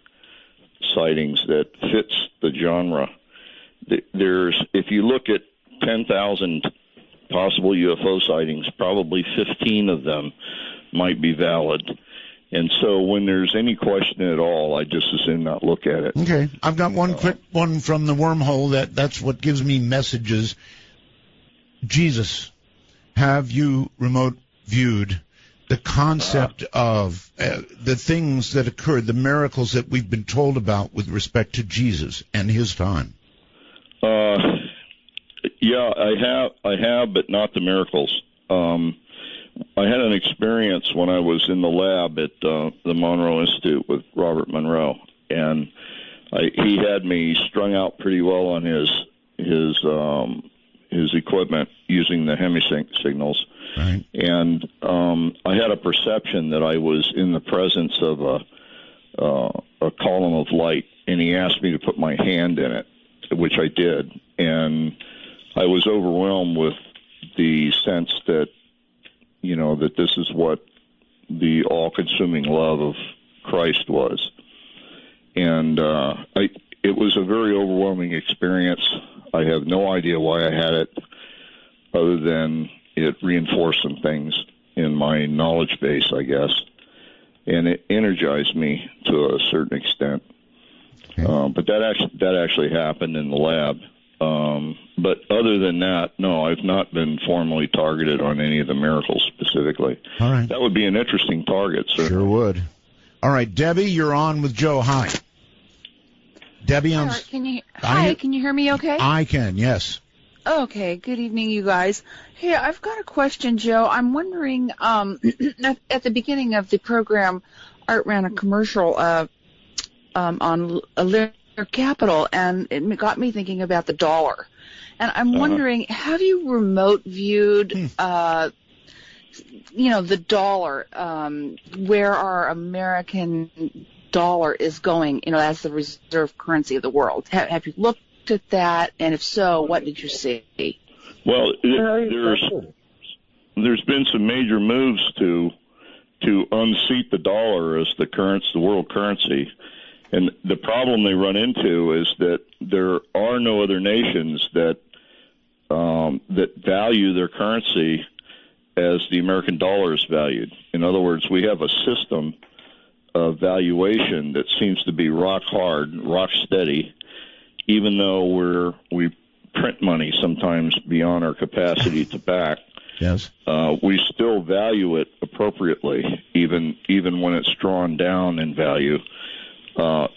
sightings that fits the genre. If you look at 10,000 possible UFO sightings, probably 15 of them might be valid. And so when there's any question at all, I just as soon not look at it. Okay. I've got one quick one from the wormhole that's what gives me messages. Jesus, have you remote viewed the concept of the things that occurred, the miracles that we've been told about with respect to Jesus and his time? Yeah, I have, but not the miracles. I had an experience when I was in the lab at the Monroe Institute with Robert Monroe, and he had me strung out pretty well on his equipment using the hemisync right. And I had a perception that I was in the presence of a column of light, and he asked me to put my hand in it, which I did, and I was overwhelmed with the sense that, you know, that this is what the all-consuming love of Christ was. And it was a very overwhelming experience. I have no idea why I had it, other than it reinforced some things in my knowledge base, I guess. And it energized me to a certain extent. Okay. But that actually happened in the lab. But other than that, no, I've not been formally targeted on any of the miracles specifically. All right. That would be an interesting target, sir. Sure would. All right, Debbie, you're on with Joe. Hi. Debbie, can you hear me okay? I can, yes. Okay, good evening, you guys. Hey, I've got a question, Joe. I'm wondering, at the beginning of the program, Art ran a commercial on Lear Capital, and it got me thinking about the dollar. And I'm wondering, have you remote viewed, the dollar, where our American dollar is going, as the reserve currency of the world? Have you looked at that? And if so, what did you see? Well, there's been some major moves to unseat the dollar as the world currency. And the problem they run into is that there are no other nations that value their currency as the American dollar is valued. In other words, we have a system of valuation that seems to be rock hard, rock steady, even though we print money sometimes beyond our capacity to back. Yes. We still value it appropriately, even when it's drawn down in value.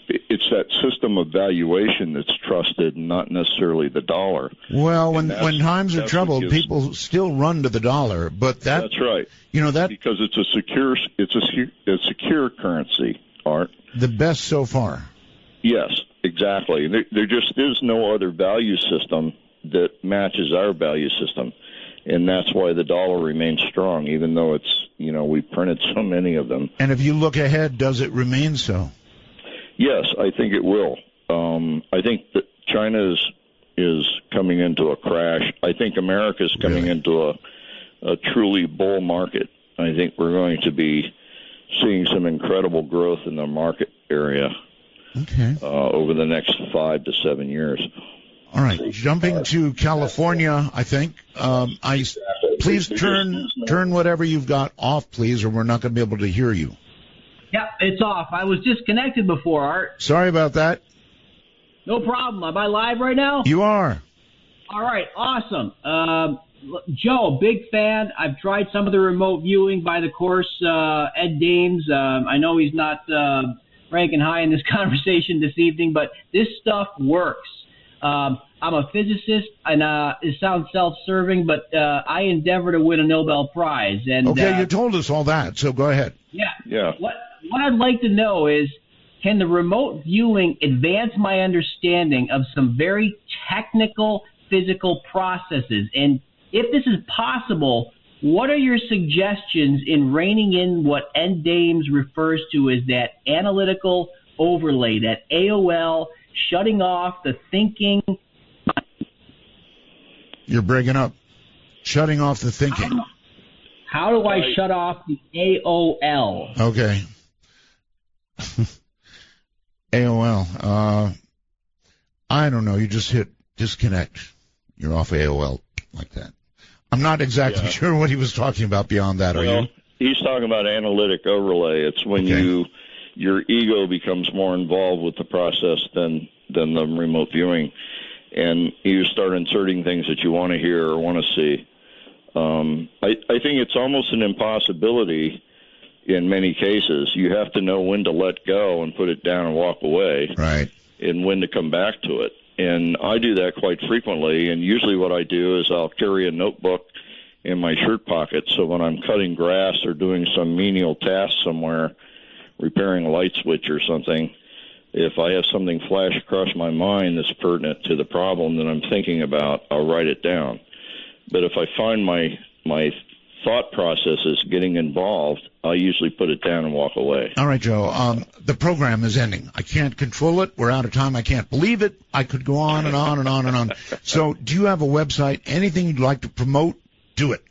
It's that system of valuation that's trusted, not necessarily the dollar. Well, when times are troubled, people still run to the dollar, but that's right. Because it's a secure currency, Art. The best so far. Yes, exactly. There just is no other value system that matches our value system, and that's why the dollar remains strong, even though it's we printed so many of them. And if you look ahead, does it remain so? Yes, I think it will. I think that China is coming into a crash. I think America is coming into a truly bull market. I think we're going to be seeing some incredible growth in the market area over the next 5 to 7 years. All right, jumping to California, I think. Please turn whatever you've got off, please, or we're not going to be able to hear you. Yep, it's off. I was disconnected before, Art. Sorry about that. No problem. Am I live right now? You are. All right, awesome. Joe, big fan. I've tried some of the remote viewing by the course, Ed Dames. I know he's not ranking high in this conversation this evening, but this stuff works. I'm a physicist, and it sounds self-serving, but I endeavor to win a Nobel Prize. And okay, you told us all that, so go ahead. Yeah. What I'd like to know is, can the remote viewing advance my understanding of some very technical physical processes? And if this is possible, what are your suggestions in reining in what Ed Dames refers to as that analytical overlay, that AOL, shutting off the thinking? You're breaking up. Shutting off the thinking. How do I shut off the AOL? Okay. AOL. I don't know. You just hit disconnect. You're off AOL like that. I'm not exactly sure what he was talking about beyond that. Are you? he's talking about analytic overlay. It's when your ego becomes more involved with the process than the remote viewing, and you start inserting things that you want to hear or want to see. I think it's almost an impossibility in many cases. You have to know when to let go and put it down and walk away, right, and when to come back to it. And I do that quite frequently, and usually what I do is I'll carry a notebook in my shirt pocket, so when I'm cutting grass or doing some menial task somewhere, repairing a light switch or something, if I have something flash across my mind that's pertinent to the problem that I'm thinking about, I'll write it down. But if I find my thought process is getting involved, I'll usually put it down and walk away. All right, Joe. The program is ending. I can't control it. We're out of time. I can't believe it. I could go on and on and on and on. So do you have a website? Anything you'd like to promote? Do it.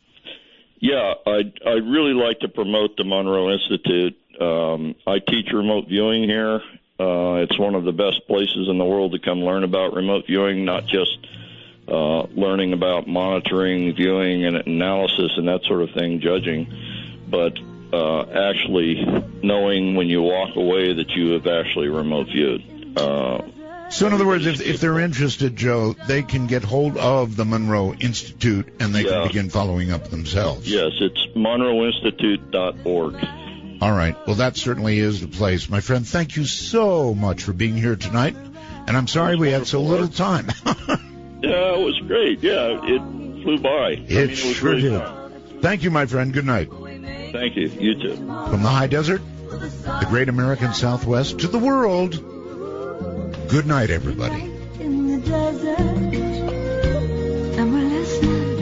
Yeah, I'd really like to promote the Monroe Institute. I teach remote viewing here. It's one of the best places in the world to come learn about remote viewing, not just learning about monitoring, viewing, and analysis and that sort of thing, judging, but actually knowing when you walk away that you have actually remote viewed. So in other words, if they're interested, Joe, they can get hold of the Monroe Institute and they can begin following up themselves. Yes, it's monroeinstitute.org. All right. Well, that certainly is the place. My friend, thank you so much for being here tonight. And I'm sorry we had so little time. Yeah, it was great. Yeah, it flew by. It was sure really did. fun. Thank you, my friend. Good night. Thank you. You too. From the high desert, the great American Southwest, to the world, good night, everybody. In the desert, and we're listening.